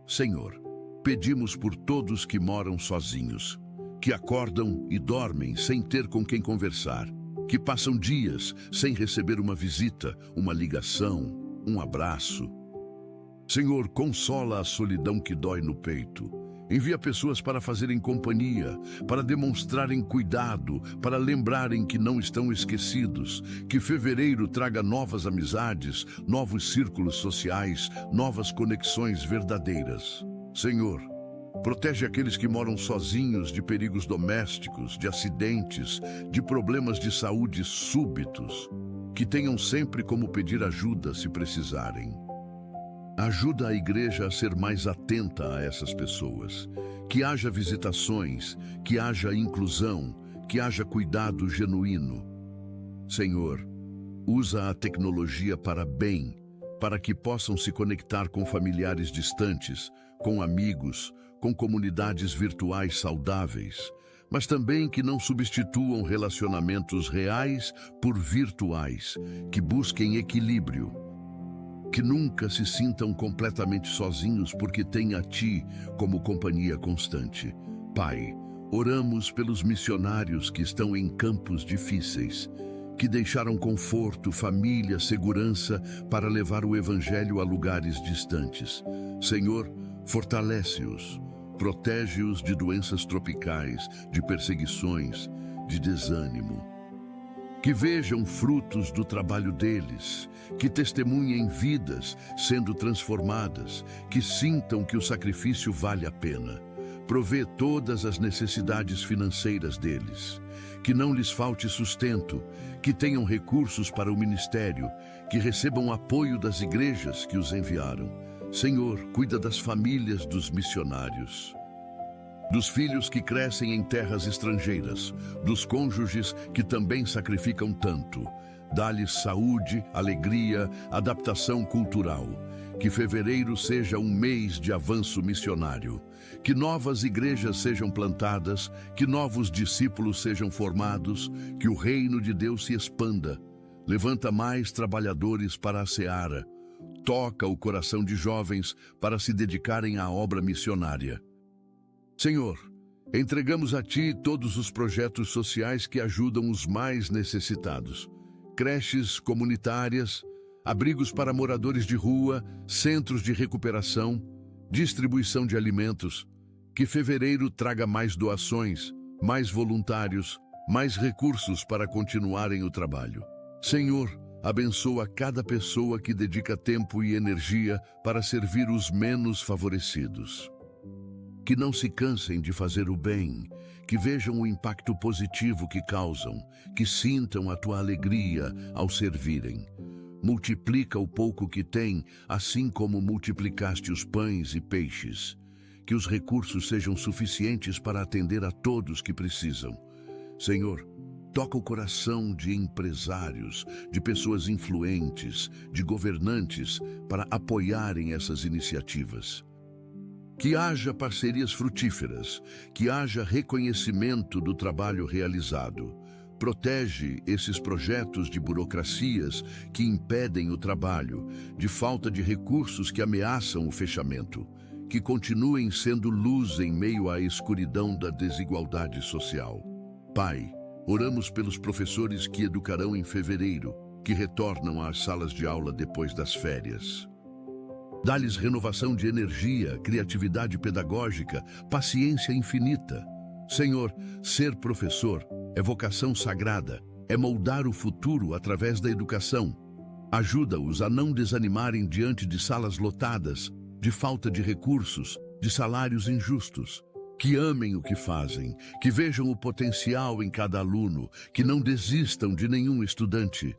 Senhor, pedimos por todos que moram sozinhos, que acordam e dormem sem ter com quem conversar, que passam dias sem receber uma visita, uma ligação, um abraço. Senhor, consola a solidão que dói no peito. Envia pessoas para fazerem companhia, para demonstrarem cuidado, para lembrarem que não estão esquecidos. Que fevereiro traga novas amizades, novos círculos sociais, novas conexões verdadeiras. Senhor, protege aqueles que moram sozinhos de perigos domésticos, de acidentes, de problemas de saúde súbitos. Que tenham sempre como pedir ajuda se precisarem. Ajuda a igreja a ser mais atenta a essas pessoas. Que haja visitações, que haja inclusão, que haja cuidado genuíno. Senhor, usa a tecnologia para bem, para que possam se conectar com familiares distantes, com amigos, com comunidades virtuais saudáveis, mas também que não substituam relacionamentos reais por virtuais, que busquem equilíbrio. Que nunca se sintam completamente sozinhos porque têm a Ti como companhia constante. Pai, oramos pelos missionários que estão em campos difíceis, que deixaram conforto, família, segurança para levar o Evangelho a lugares distantes. Senhor, fortalece-os, protege-os de doenças tropicais, de perseguições, de desânimo. Que vejam frutos do trabalho deles, que testemunhem vidas sendo transformadas, que sintam que o sacrifício vale a pena. Provê todas as necessidades financeiras deles, que não lhes falte sustento, que tenham recursos para o ministério, que recebam apoio das igrejas que os enviaram. Senhor, cuida das famílias dos missionários. dos filhos que crescem em terras estrangeiras, dos cônjuges que também sacrificam tanto. Dá-lhes saúde, alegria, adaptação cultural. Que fevereiro seja um mês de avanço missionário. Que novas igrejas sejam plantadas, que novos discípulos sejam formados, que o reino de Deus se expanda. Levanta mais trabalhadores para a seara. Toca o coração de jovens para se dedicarem à obra missionária. Senhor, entregamos a Ti todos os projetos sociais que ajudam os mais necessitados. Creches comunitárias, abrigos para moradores de rua, centros de recuperação, distribuição de alimentos. Que fevereiro traga mais doações, mais voluntários, mais recursos para continuarem o trabalho. Senhor, abençoa cada pessoa que dedica tempo e energia para servir os menos favorecidos. Que não se cansem de fazer o bem, que vejam o impacto positivo que causam, que sintam a tua alegria ao servirem. Multiplica o pouco que têm, assim como multiplicaste os pães e peixes. Que os recursos sejam suficientes para atender a todos que precisam. Senhor, toca o coração de empresários, de pessoas influentes, de governantes, para apoiarem essas iniciativas. Que haja parcerias frutíferas, que haja reconhecimento do trabalho realizado. Protege esses projetos de burocracias que impedem o trabalho, de falta de recursos que ameaçam o fechamento. Que continuem sendo luz em meio à escuridão da desigualdade social. Pai, oramos pelos professores que educarão em fevereiro, que retornam às salas de aula depois das férias. Dá-lhes renovação de energia, criatividade pedagógica, paciência infinita. Senhor, ser professor é vocação sagrada, é moldar o futuro através da educação. Ajuda-os a não desanimarem diante de salas lotadas, de falta de recursos, de salários injustos. Que amem o que fazem, que vejam o potencial em cada aluno, que não desistam de nenhum estudante.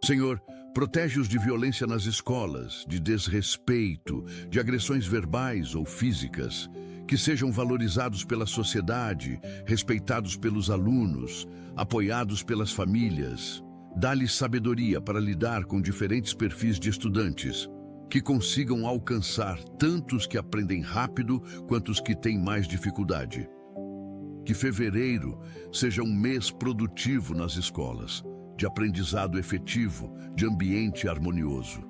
Senhor, protege-os de violência nas escolas, de desrespeito, de agressões verbais ou físicas. Que sejam valorizados pela sociedade, respeitados pelos alunos, apoiados pelas famílias. Dá-lhes sabedoria para lidar com diferentes perfis de estudantes. Que consigam alcançar tanto os que aprendem rápido quanto os que têm mais dificuldade. Que fevereiro seja um mês produtivo nas escolas, de aprendizado efetivo, de ambiente harmonioso.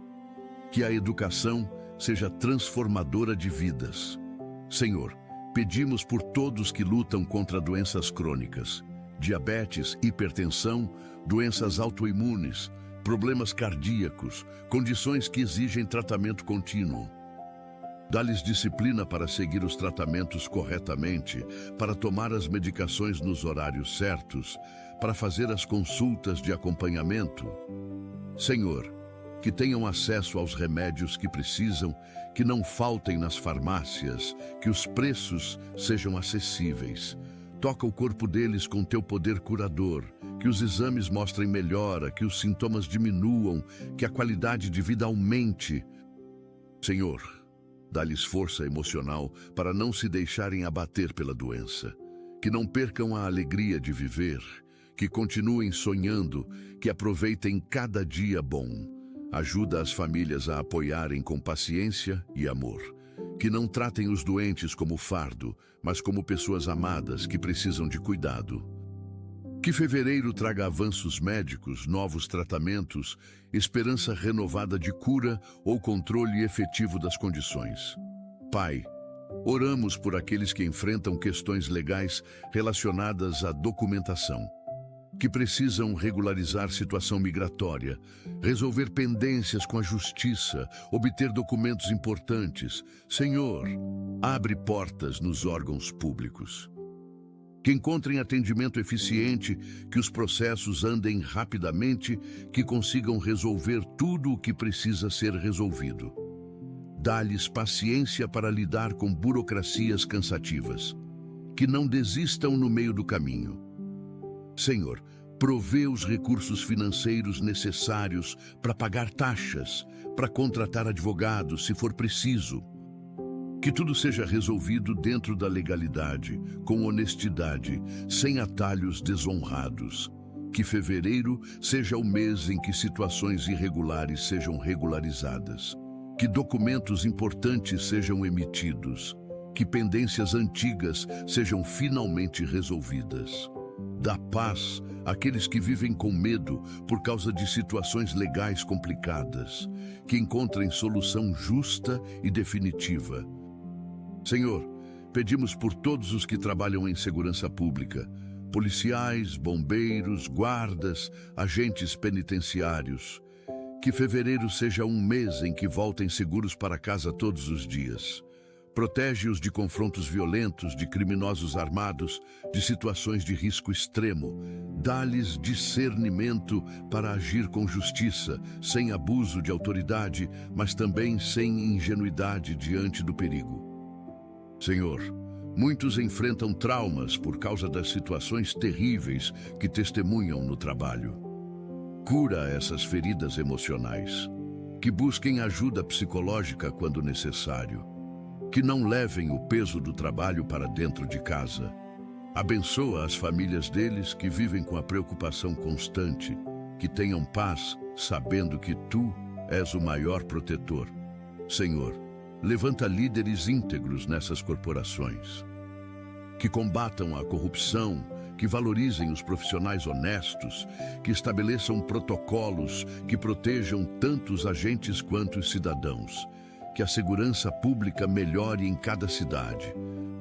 Que a educação seja transformadora de vidas. Senhor, pedimos por todos que lutam contra doenças crônicas, diabetes, hipertensão, doenças autoimunes, problemas cardíacos, condições que exigem tratamento contínuo. Dá-lhes disciplina para seguir os tratamentos corretamente, para tomar as medicações nos horários certos, para fazer as consultas de acompanhamento. Senhor, que tenham acesso aos remédios que precisam, que não faltem nas farmácias, que os preços sejam acessíveis. Toca o corpo deles com teu poder curador, que os exames mostrem melhora, que os sintomas diminuam, que a qualidade de vida aumente. Senhor, dá-lhes força emocional para não se deixarem abater pela doença, que não percam a alegria de viver, que continuem sonhando, que aproveitem cada dia bom. Ajuda as famílias a apoiarem com paciência e amor. Que não tratem os doentes como fardo, mas como pessoas amadas que precisam de cuidado. Que fevereiro traga avanços médicos, novos tratamentos, esperança renovada de cura ou controle efetivo das condições. Pai, oramos por aqueles que enfrentam questões legais relacionadas à documentação, que precisam regularizar situação migratória, resolver pendências com a justiça, obter documentos importantes. Senhor, abre portas nos órgãos públicos. Que encontrem atendimento eficiente, que os processos andem rapidamente, que consigam resolver tudo o que precisa ser resolvido. Dá-lhes paciência para lidar com burocracias cansativas. Que não desistam no meio do caminho. Senhor, provê os recursos financeiros necessários para pagar taxas, para contratar advogados se for preciso. Que tudo seja resolvido dentro da legalidade, com honestidade, sem atalhos desonrados. Que fevereiro seja o mês em que situações irregulares sejam regularizadas. Que documentos importantes sejam emitidos. Que pendências antigas sejam finalmente resolvidas. Dá paz àqueles que vivem com medo por causa de situações legais complicadas. Que encontrem solução justa e definitiva. Senhor, pedimos por todos os que trabalham em segurança pública, policiais, bombeiros, guardas, agentes penitenciários. Que fevereiro seja um mês em que voltem seguros para casa todos os dias. Protege-os de confrontos violentos, de criminosos armados, de situações de risco extremo. Dá-lhes discernimento para agir com justiça, sem abuso de autoridade, mas também sem ingenuidade diante do perigo. Senhor, muitos enfrentam traumas por causa das situações terríveis que testemunham no trabalho. Cura essas feridas emocionais. Que busquem ajuda psicológica quando necessário. Que não levem o peso do trabalho para dentro de casa. Abençoa as famílias deles que vivem com a preocupação constante. Que tenham paz, sabendo que Tu és o maior protetor. Senhor, levanta líderes íntegros nessas corporações. Que combatam a corrupção, que valorizem os profissionais honestos, que estabeleçam protocolos que protejam tanto os agentes quanto os cidadãos. Que a segurança pública melhore em cada cidade.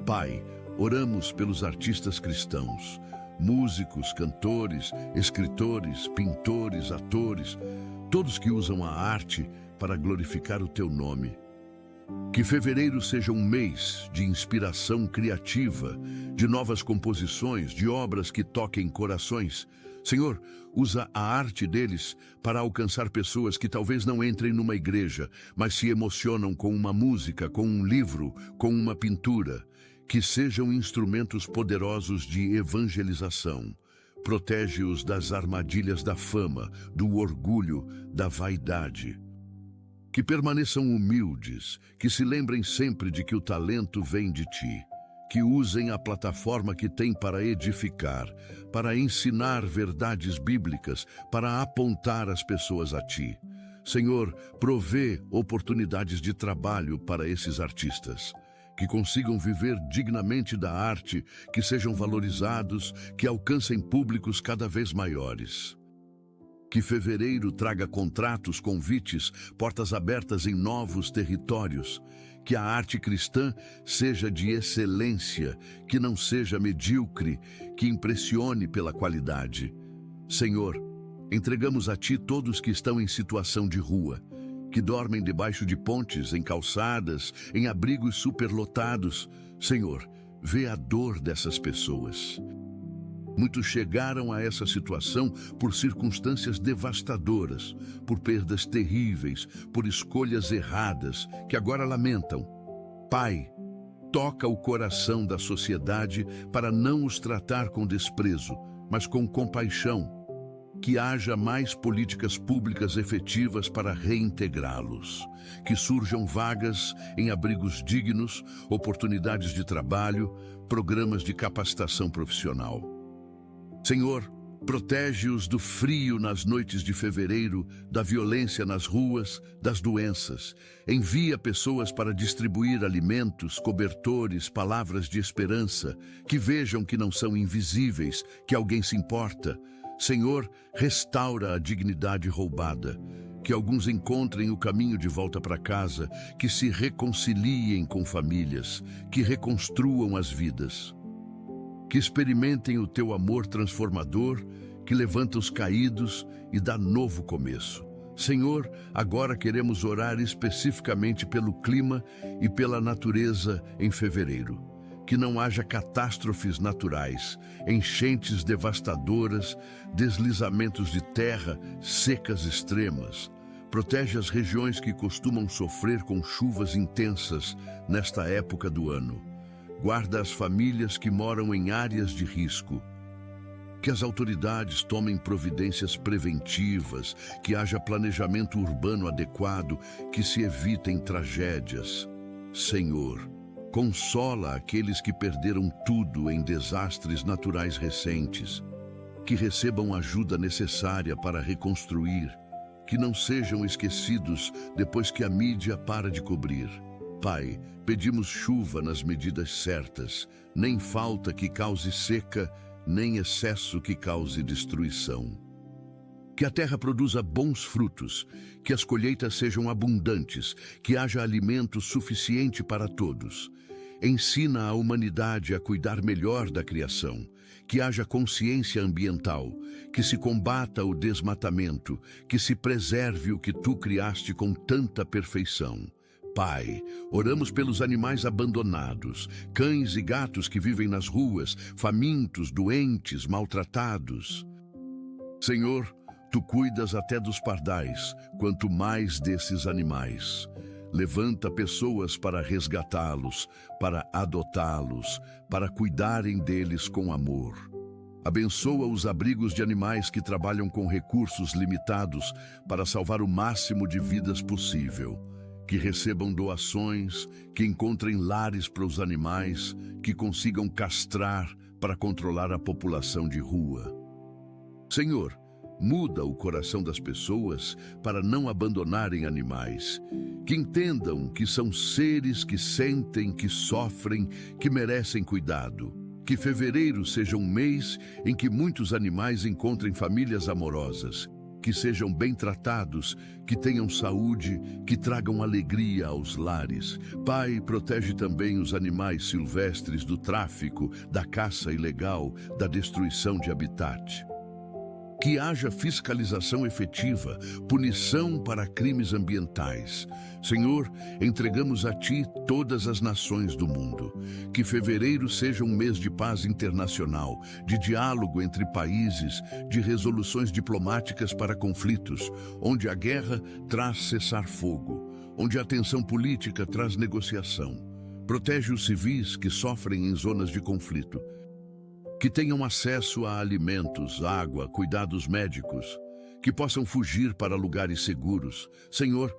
Pai, oramos pelos artistas cristãos, músicos, cantores, escritores, pintores, atores, todos que usam a arte para glorificar o Teu nome. Que fevereiro seja um mês de inspiração criativa, de novas composições, de obras que toquem corações. Senhor, usa a arte deles para alcançar pessoas que talvez não entrem numa igreja, mas se emocionam com uma música, com um livro, com uma pintura. Que sejam instrumentos poderosos de evangelização. Protege-os das armadilhas da fama, do orgulho, da vaidade. Que permaneçam humildes, que se lembrem sempre de que o talento vem de Ti. Que usem a plataforma que têm para edificar, para ensinar verdades bíblicas, para apontar as pessoas a Ti. Senhor, provê oportunidades de trabalho para esses artistas. Que consigam viver dignamente da arte, que sejam valorizados, que alcancem públicos cada vez maiores. Que fevereiro traga contratos, convites, portas abertas em novos territórios. Que a arte cristã seja de excelência, que não seja medíocre, que impressione pela qualidade. Senhor, entregamos a Ti todos que estão em situação de rua, que dormem debaixo de pontes, em calçadas, em abrigos superlotados. Senhor, vê a dor dessas pessoas. Muitos chegaram a essa situação por circunstâncias devastadoras, por perdas terríveis, por escolhas erradas, que agora lamentam. Pai, toca o coração da sociedade para não os tratar com desprezo, mas com compaixão. Que haja mais políticas públicas efetivas para reintegrá-los. Que surjam vagas em abrigos dignos, oportunidades de trabalho, programas de capacitação profissional. Senhor, protege-os do frio nas noites de fevereiro, da violência nas ruas, das doenças. Envia pessoas para distribuir alimentos, cobertores, palavras de esperança, que vejam que não são invisíveis, que alguém se importa. Senhor, restaura a dignidade roubada. Que alguns encontrem o caminho de volta para casa, que se reconciliem com famílias, que reconstruam as vidas. Que experimentem o Teu amor transformador, que levanta os caídos e dá novo começo. Senhor, agora queremos orar especificamente pelo clima e pela natureza em fevereiro. Que não haja catástrofes naturais, enchentes devastadoras, deslizamentos de terra, secas extremas. Protege as regiões que costumam sofrer com chuvas intensas nesta época do ano. Guarda as famílias que moram em áreas de risco. Que as autoridades tomem providências preventivas, que haja planejamento urbano adequado, que se evitem tragédias. Senhor, Consola aqueles que perderam tudo em desastres naturais recentes, que recebam a ajuda necessária para reconstruir, que não sejam esquecidos depois que a mídia para de cobrir. Pai, pedimos chuva nas medidas certas, nem falta que cause seca, nem excesso que cause destruição. Que a terra produza bons frutos, que as colheitas sejam abundantes, que haja alimento suficiente para todos. Ensina a humanidade a cuidar melhor da criação, que haja consciência ambiental, que se combata o desmatamento, que se preserve o que tu criaste com tanta perfeição. Pai, oramos pelos animais abandonados, cães e gatos que vivem nas ruas, famintos, doentes, maltratados. Senhor, tu cuidas até dos pardais, quanto mais desses animais. Levanta pessoas para resgatá-los, para adotá-los, para cuidarem deles com amor. Abençoa os abrigos de animais que trabalham com recursos limitados para salvar o máximo de vidas possível. Que recebam doações, que encontrem lares para os animais, que consigam castrar para controlar a população de rua. Senhor, muda o coração das pessoas para não abandonarem animais, que entendam que são seres que sentem, que sofrem, que merecem cuidado. Que fevereiro seja um mês em que muitos animais encontrem famílias amorosas, que sejam bem tratados, que tenham saúde, que tragam alegria aos lares. Pai, protege também os animais silvestres do tráfico, da caça ilegal, da destruição de habitat. Que haja fiscalização efetiva, punição para crimes ambientais. Senhor, entregamos a Ti todas as nações do mundo. Que fevereiro seja um mês de paz internacional, de diálogo entre países, de resoluções diplomáticas para conflitos, onde a guerra traz cessar-fogo, onde a tensão política traz negociação. Protege os civis que sofrem em zonas de conflito. Que tenham acesso a alimentos, água, cuidados médicos, que possam fugir para lugares seguros. Senhor,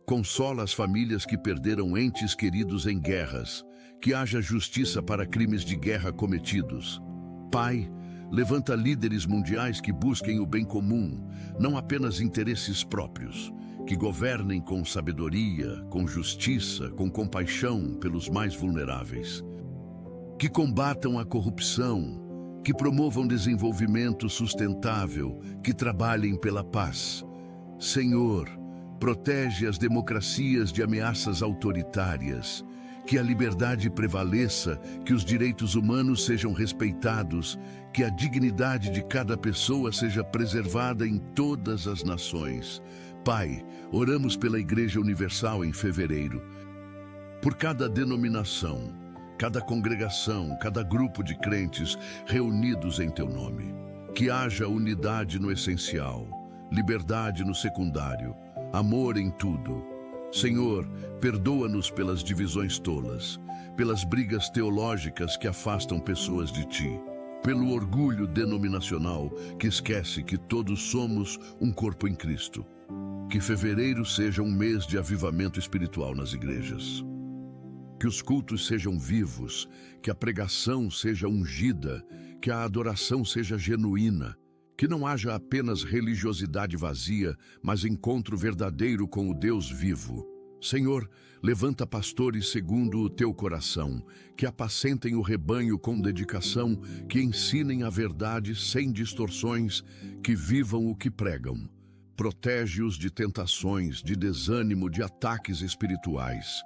consola as famílias que perderam entes queridos em guerras, que haja justiça para crimes de guerra cometidos. Pai, levanta líderes mundiais que busquem o bem comum, não apenas interesses próprios, que governem com sabedoria, com justiça, com compaixão pelos mais vulneráveis. Que combatam a corrupção, que promovam desenvolvimento sustentável, que trabalhem pela paz. Senhor, protege as democracias de ameaças autoritárias, que a liberdade prevaleça, que os direitos humanos sejam respeitados, que a dignidade de cada pessoa seja preservada em todas as nações. Pai, oramos pela Igreja Universal em fevereiro, por cada denominação, cada congregação, cada grupo de crentes reunidos em Teu nome. Que haja unidade no essencial, liberdade no secundário, amor em tudo. Senhor, perdoa-nos pelas divisões tolas, pelas brigas teológicas que afastam pessoas de Ti, pelo orgulho denominacional que esquece que todos somos um corpo em Cristo. Que fevereiro seja um mês de avivamento espiritual nas igrejas. Que os cultos sejam vivos, que a pregação seja ungida, que a adoração seja genuína, que não haja apenas religiosidade vazia, mas encontro verdadeiro com o Deus vivo. Senhor, levanta pastores segundo o Teu coração, que apacentem o rebanho com dedicação, que ensinem a verdade sem distorções, que vivam o que pregam. Protege-os de tentações, de desânimo, de ataques espirituais.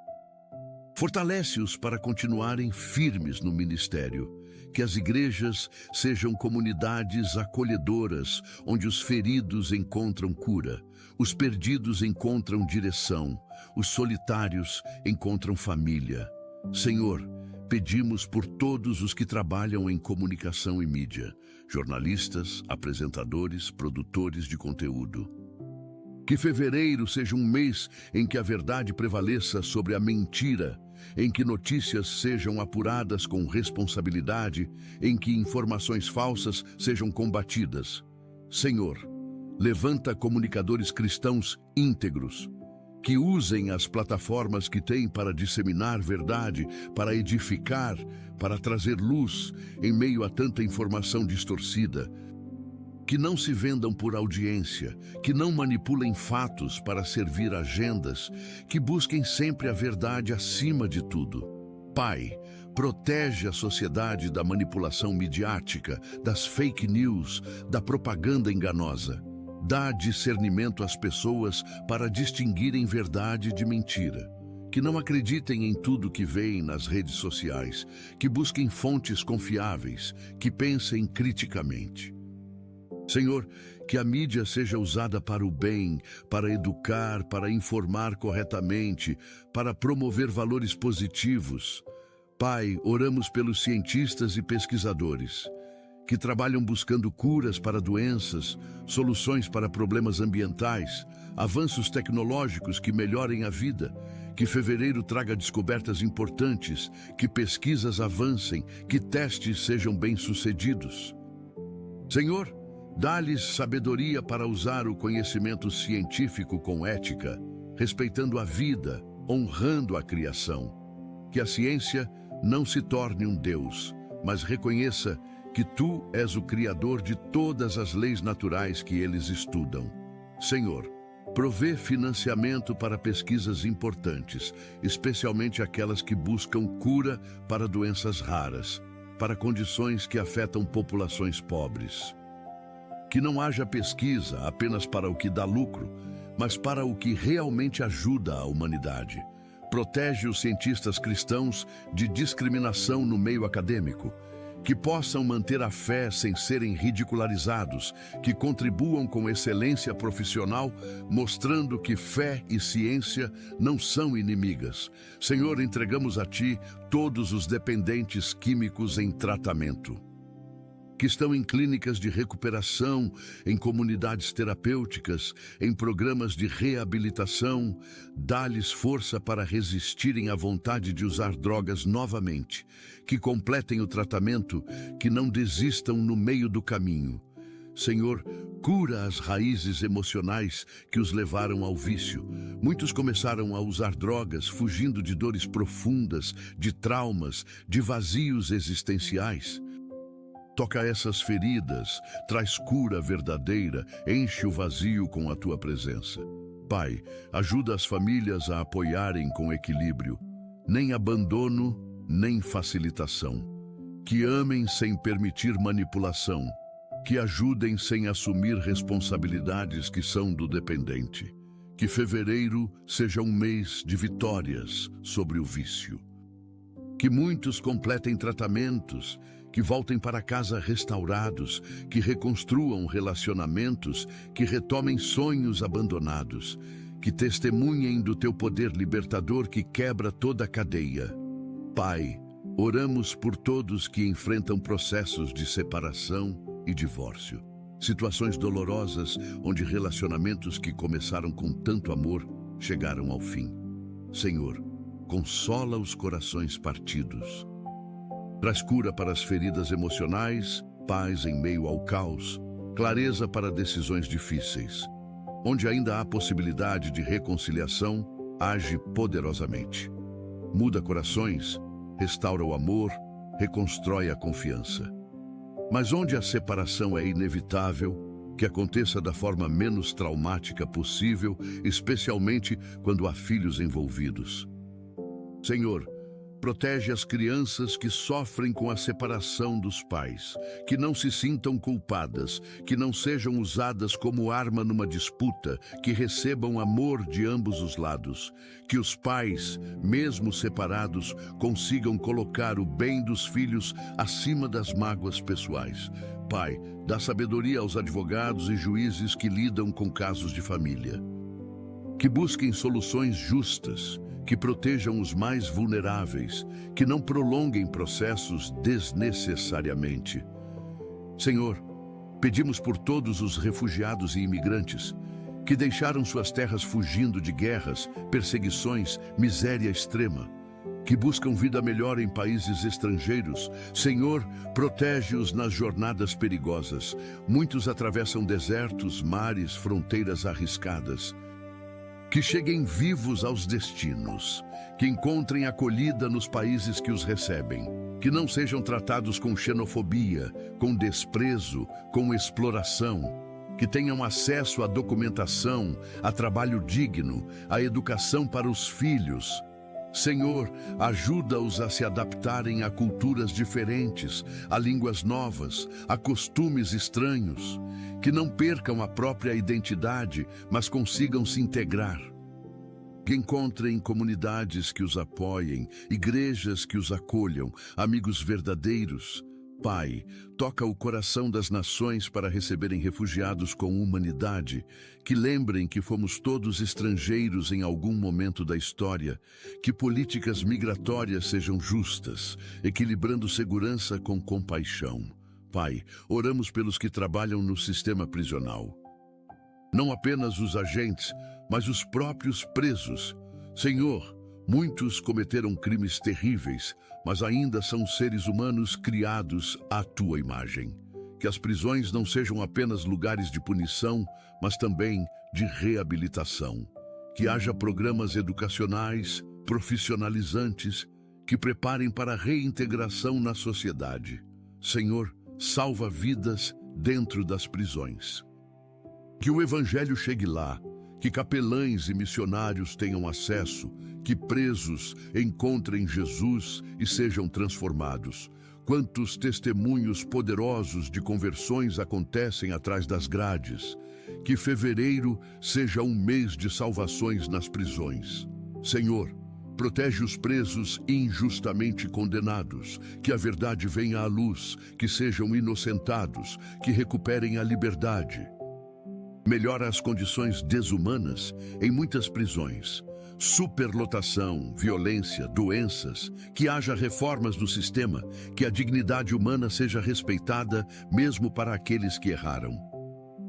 Fortalece-os para continuarem firmes no ministério, que as igrejas sejam comunidades acolhedoras, onde os feridos encontram cura, os perdidos encontram direção, os solitários encontram família. Senhor, pedimos por todos os que trabalham em comunicação e mídia, jornalistas, apresentadores, produtores de conteúdo. Que fevereiro seja um mês em que a verdade prevaleça sobre a mentira, em que notícias sejam apuradas com responsabilidade, em que informações falsas sejam combatidas. Senhor, levanta comunicadores cristãos íntegros, que usem as plataformas que têm para disseminar verdade, para edificar, para trazer luz em meio a tanta informação distorcida. Que não se vendam por audiência, que não manipulem fatos para servir agendas, que busquem sempre a verdade acima de tudo. Pai, protege a sociedade da manipulação midiática, das fake news, da propaganda enganosa. Dá discernimento às pessoas para distinguirem verdade de mentira. Que não acreditem em tudo que veem nas redes sociais, que busquem fontes confiáveis, que pensem criticamente. Senhor, que a mídia seja usada para o bem, para educar, para informar corretamente, para promover valores positivos. Pai, oramos pelos cientistas e pesquisadores que trabalham buscando curas para doenças, soluções para problemas ambientais, avanços tecnológicos que melhorem a vida, que fevereiro traga descobertas importantes, que pesquisas avancem, que testes sejam bem-sucedidos. Senhor, dá-lhes sabedoria para usar o conhecimento científico com ética, respeitando a vida, honrando a criação. Que a ciência não se torne um Deus, mas reconheça que Tu és o Criador de todas as leis naturais que eles estudam. Senhor, provê financiamento para pesquisas importantes, especialmente aquelas que buscam cura para doenças raras, para condições que afetam populações pobres. Que não haja pesquisa apenas para o que dá lucro, mas para o que realmente ajuda a humanidade. Protege os cientistas cristãos de discriminação no meio acadêmico, que possam manter a fé sem serem ridicularizados, que contribuam com excelência profissional, mostrando que fé e ciência não são inimigas. Senhor, entregamos a Ti todos os dependentes químicos em tratamento, que estão em clínicas de recuperação, em comunidades terapêuticas, em programas de reabilitação. Dá-lhes força para resistirem à vontade de usar drogas novamente, que completem o tratamento, que não desistam no meio do caminho. Senhor, cura as raízes emocionais que os levaram ao vício. Muitos começaram a usar drogas, fugindo de dores profundas, de traumas, de vazios existenciais. Toca essas feridas, traz cura verdadeira, enche o vazio com a Tua presença. Pai, ajuda as famílias a apoiarem com equilíbrio, nem abandono, nem facilitação. Que amem sem permitir manipulação, que ajudem sem assumir responsabilidades que são do dependente. Que fevereiro seja um mês de vitórias sobre o vício. Que muitos completem tratamentos, que voltem para casa restaurados, que reconstruam relacionamentos, que retomem sonhos abandonados, que testemunhem do Teu poder libertador que quebra toda a cadeia. Pai, oramos por todos que enfrentam processos de separação e divórcio, situações dolorosas onde relacionamentos que começaram com tanto amor chegaram ao fim. Senhor, consola os corações partidos. Traz cura para as feridas emocionais, paz em meio ao caos, clareza para decisões difíceis. Onde ainda há possibilidade de reconciliação, age poderosamente. Muda corações, restaura o amor, reconstrói a confiança. Mas onde a separação é inevitável, que aconteça da forma menos traumática possível, especialmente quando há filhos envolvidos. Senhor, protege as crianças que sofrem com a separação dos pais, que não se sintam culpadas, que não sejam usadas como arma numa disputa, que recebam amor de ambos os lados, que os pais, mesmo separados, consigam colocar o bem dos filhos acima das mágoas pessoais. Pai, dá sabedoria aos advogados e juízes que lidam com casos de família. Que busquem soluções justas, que protejam os mais vulneráveis, que não prolonguem processos desnecessariamente. Senhor, pedimos por todos os refugiados e imigrantes que deixaram suas terras fugindo de guerras, perseguições, miséria extrema, que buscam vida melhor em países estrangeiros. Senhor, protege-os nas jornadas perigosas. Muitos atravessam desertos, mares, fronteiras arriscadas. que cheguem vivos aos destinos, que encontrem acolhida nos países que os recebem, que não sejam tratados com xenofobia, com desprezo, com exploração, que tenham acesso à documentação, a trabalho digno, à educação para os filhos. Senhor, ajuda-os a se adaptarem a culturas diferentes, a línguas novas, a costumes estranhos, que não percam a própria identidade, mas consigam se integrar. Que encontrem comunidades que os apoiem, igrejas que os acolham, amigos verdadeiros. Pai, toca o coração das nações para receberem refugiados com humanidade, que lembrem que fomos todos estrangeiros em algum momento da história, que políticas migratórias sejam justas, equilibrando segurança com compaixão. Pai, oramos pelos que trabalham no sistema prisional. Não apenas os agentes, mas os próprios presos. Senhor, muitos cometeram crimes terríveis, mas ainda são seres humanos criados à tua imagem. Que as prisões não sejam apenas lugares de punição, mas também de reabilitação. Que haja programas educacionais, profissionalizantes, que preparem para a reintegração na sociedade. Senhor, salva vidas dentro das prisões. Que o Evangelho chegue lá, que capelães e missionários tenham acesso, que presos encontrem Jesus e sejam transformados. Quantos testemunhos poderosos de conversões acontecem atrás das grades. Que fevereiro seja um mês de salvações nas prisões. Senhor, protege os presos injustamente condenados, que a verdade venha à luz, que sejam inocentados, que recuperem a liberdade. Melhora as condições desumanas em muitas prisões. Superlotação, violência, doenças, que haja reformas no sistema, que a dignidade humana seja respeitada mesmo para aqueles que erraram.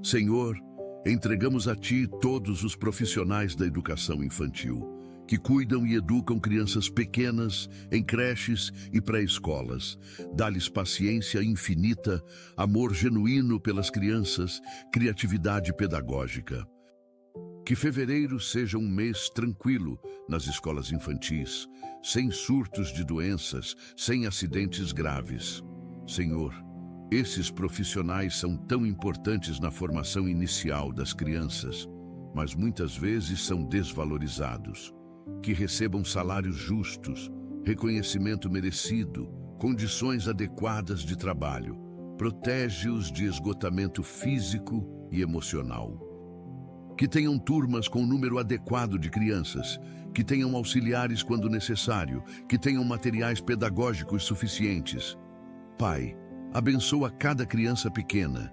Senhor, entregamos a Ti todos os profissionais da educação infantil, que cuidam e educam crianças pequenas em creches e pré-escolas. Dá-lhes paciência infinita, amor genuíno pelas crianças, criatividade pedagógica. Que fevereiro seja um mês tranquilo nas escolas infantis, sem surtos de doenças, sem acidentes graves. Senhor, esses profissionais são tão importantes na formação inicial das crianças, mas muitas vezes são desvalorizados. Que recebam salários justos, reconhecimento merecido, condições adequadas de trabalho. Protege-os de esgotamento físico e emocional. Que tenham turmas com número adequado de crianças, que tenham auxiliares quando necessário, que tenham materiais pedagógicos suficientes. Pai, abençoa cada criança pequena,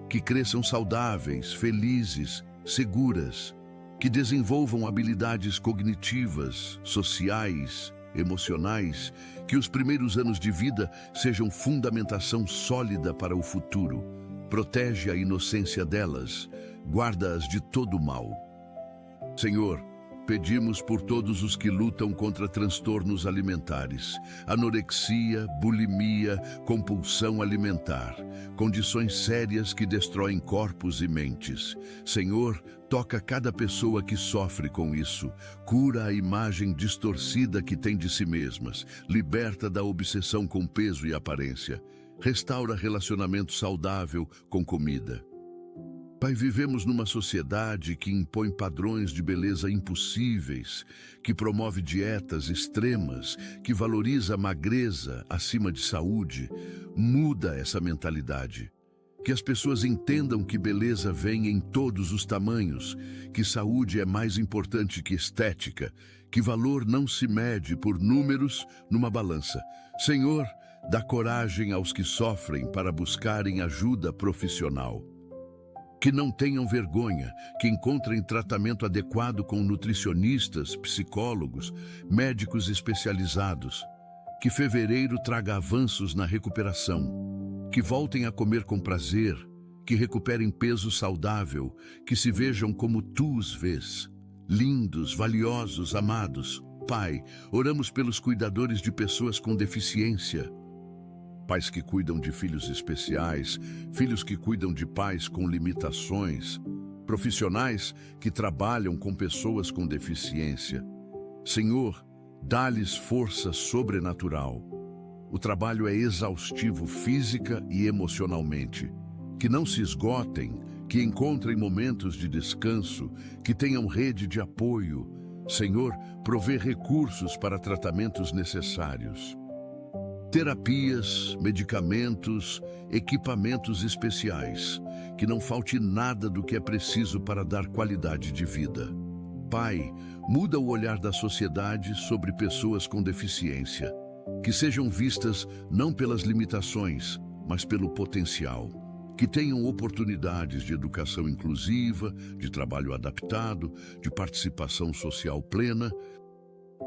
que cresçam saudáveis, felizes, seguras, que desenvolvam habilidades cognitivas, sociais, emocionais, que os primeiros anos de vida sejam fundamentação sólida para o futuro. Protege a inocência delas, guarda-as de todo mal. Senhor, pedimos por todos os que lutam contra transtornos alimentares, anorexia, bulimia, compulsão alimentar, condições sérias que destroem corpos e mentes. Senhor, toca cada pessoa que sofre com isso, cura a imagem distorcida que tem de si mesmas, liberta da obsessão com peso e aparência, restaura relacionamento saudável com comida. Pai, vivemos numa sociedade que impõe padrões de beleza impossíveis, que promove dietas extremas, que valoriza a magreza acima de saúde. Muda essa mentalidade. Que as pessoas entendam que beleza vem em todos os tamanhos, que saúde é mais importante que estética, que valor não se mede por números numa balança. Senhor, dá coragem aos que sofrem para buscarem ajuda profissional. Que não tenham vergonha, que encontrem tratamento adequado com nutricionistas, psicólogos, médicos especializados. Que fevereiro traga avanços na recuperação, que voltem a comer com prazer, que recuperem peso saudável, que se vejam como tu os vês, lindos, valiosos, amados. Pai, oramos pelos cuidadores de pessoas com deficiência, pais que cuidam de filhos especiais, filhos que cuidam de pais com limitações, profissionais que trabalham com pessoas com deficiência. Senhor, dá-lhes força sobrenatural. O trabalho é exaustivo física e emocionalmente. Que não se esgotem, que encontrem momentos de descanso, que tenham rede de apoio. Senhor, provê recursos para tratamentos necessários. Terapias, medicamentos, equipamentos especiais, que não falte nada do que é preciso para dar qualidade de vida. Pai, muda o olhar da sociedade sobre pessoas com deficiência, que sejam vistas não pelas limitações, mas pelo potencial, que tenham oportunidades de educação inclusiva, de trabalho adaptado, de participação social plena.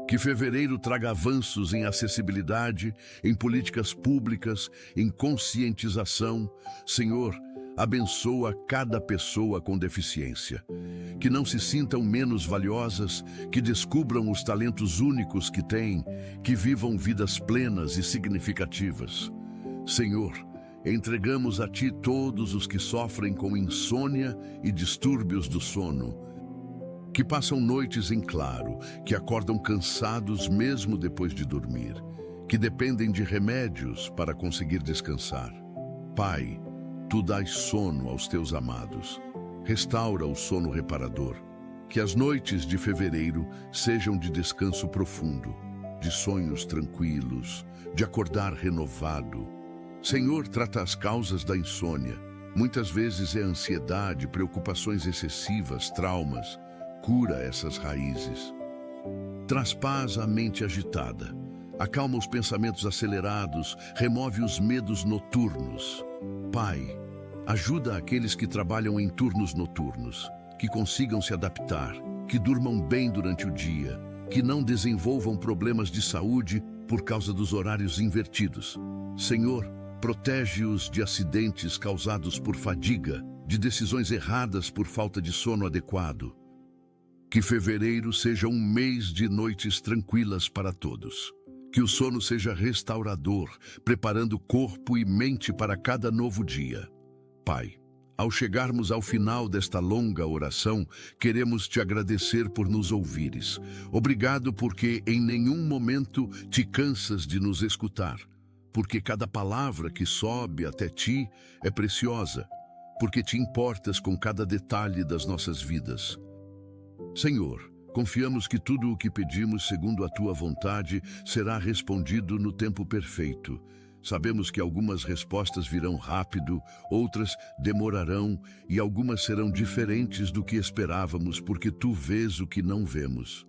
Que fevereiro traga avanços em acessibilidade, em políticas públicas, em conscientização. Senhor, abençoa cada pessoa com deficiência. Que não se sintam menos valiosas, que descubram os talentos únicos que têm, que vivam vidas plenas e significativas. Senhor, entregamos a Ti todos os que sofrem com insônia e distúrbios do sono, que passam noites em claro, que acordam cansados mesmo depois de dormir, que dependem de remédios para conseguir descansar. Pai, Tu dás sono aos Teus amados. Restaura o sono reparador. Que as noites de fevereiro sejam de descanso profundo, de sonhos tranquilos, de acordar renovado. Senhor, trata as causas da insônia. Muitas vezes é ansiedade, preocupações excessivas, traumas. Cura essas raízes. Traz paz à mente agitada. Acalma os pensamentos acelerados, remove os medos noturnos. Pai, ajuda aqueles que trabalham em turnos noturnos, que consigam se adaptar, que durmam bem durante o dia, que não desenvolvam problemas de saúde por causa dos horários invertidos. Senhor, protege-os de acidentes causados por fadiga, de decisões erradas por falta de sono adequado. Que fevereiro seja um mês de noites tranquilas para todos. Que o sono seja restaurador, preparando corpo e mente para cada novo dia. Pai, ao chegarmos ao final desta longa oração, queremos Te agradecer por nos ouvires. Obrigado porque em nenhum momento Te cansas de nos escutar. Porque cada palavra que sobe até Ti é preciosa. Porque Te importas com cada detalhe das nossas vidas. Senhor, confiamos que tudo o que pedimos segundo a Tua vontade será respondido no tempo perfeito. Sabemos que algumas respostas virão rápido, outras demorarão e algumas serão diferentes do que esperávamos porque Tu vês o que não vemos.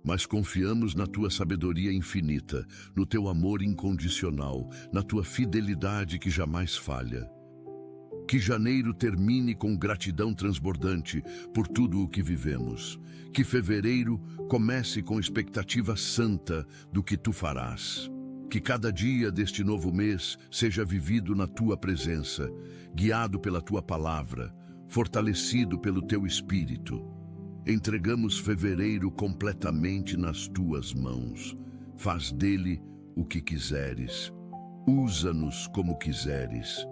Mas confiamos na Tua sabedoria infinita, no Teu amor incondicional, na Tua fidelidade que jamais falha. Que janeiro termine com gratidão transbordante por tudo o que vivemos. Que fevereiro comece com expectativa santa do que Tu farás. Que cada dia deste novo mês seja vivido na Tua presença, guiado pela Tua palavra, fortalecido pelo Teu Espírito. Entregamos fevereiro completamente nas Tuas mãos. Faz dele o que quiseres. Usa-nos como quiseres.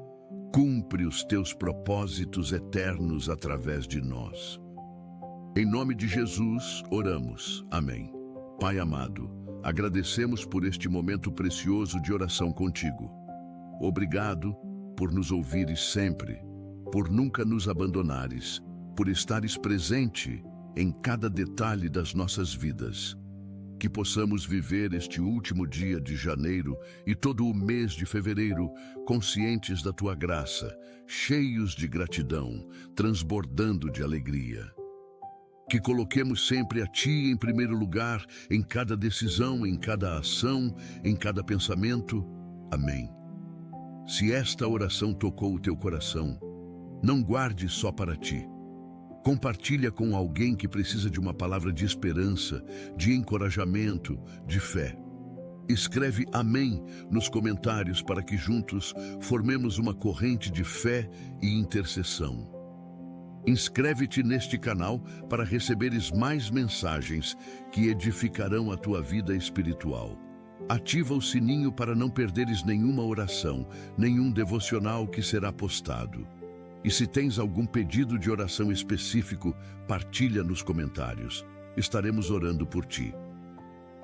Cumpre os Teus propósitos eternos através de nós. Em nome de Jesus, oramos. Amém. Pai amado, agradecemos por este momento precioso de oração contigo. Obrigado por nos ouvires sempre, por nunca nos abandonares, por estares presente em cada detalhe das nossas vidas. Que possamos viver este último dia de janeiro e todo o mês de fevereiro conscientes da Tua graça, cheios de gratidão, transbordando de alegria. Que coloquemos sempre a Ti em primeiro lugar, em cada decisão, em cada ação, em cada pensamento. Amém. Se esta oração tocou o teu coração, não guarde só para ti. Compartilha com alguém que precisa de uma palavra de esperança, de encorajamento, de fé. Escreve Amém nos comentários para que juntos formemos uma corrente de fé e intercessão. Inscreve-te neste canal para receberes mais mensagens que edificarão a tua vida espiritual. Ativa o sininho para não perderes nenhuma oração, nenhum devocional que será postado. E se tens algum pedido de oração específico, partilha nos comentários. Estaremos orando por ti.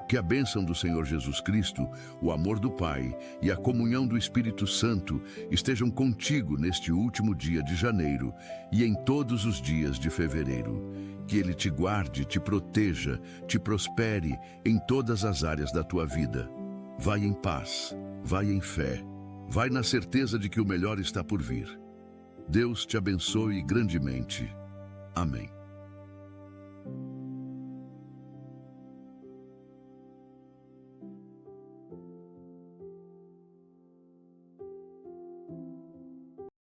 Que a bênção do Senhor Jesus Cristo, o amor do Pai e a comunhão do Espírito Santo estejam contigo neste último dia de janeiro e em todos os dias de fevereiro. Que Ele te guarde, te proteja, te prospere em todas as áreas da tua vida. Vai em paz, vai em fé, vai na certeza de que o melhor está por vir. Deus te abençoe grandemente. Amém.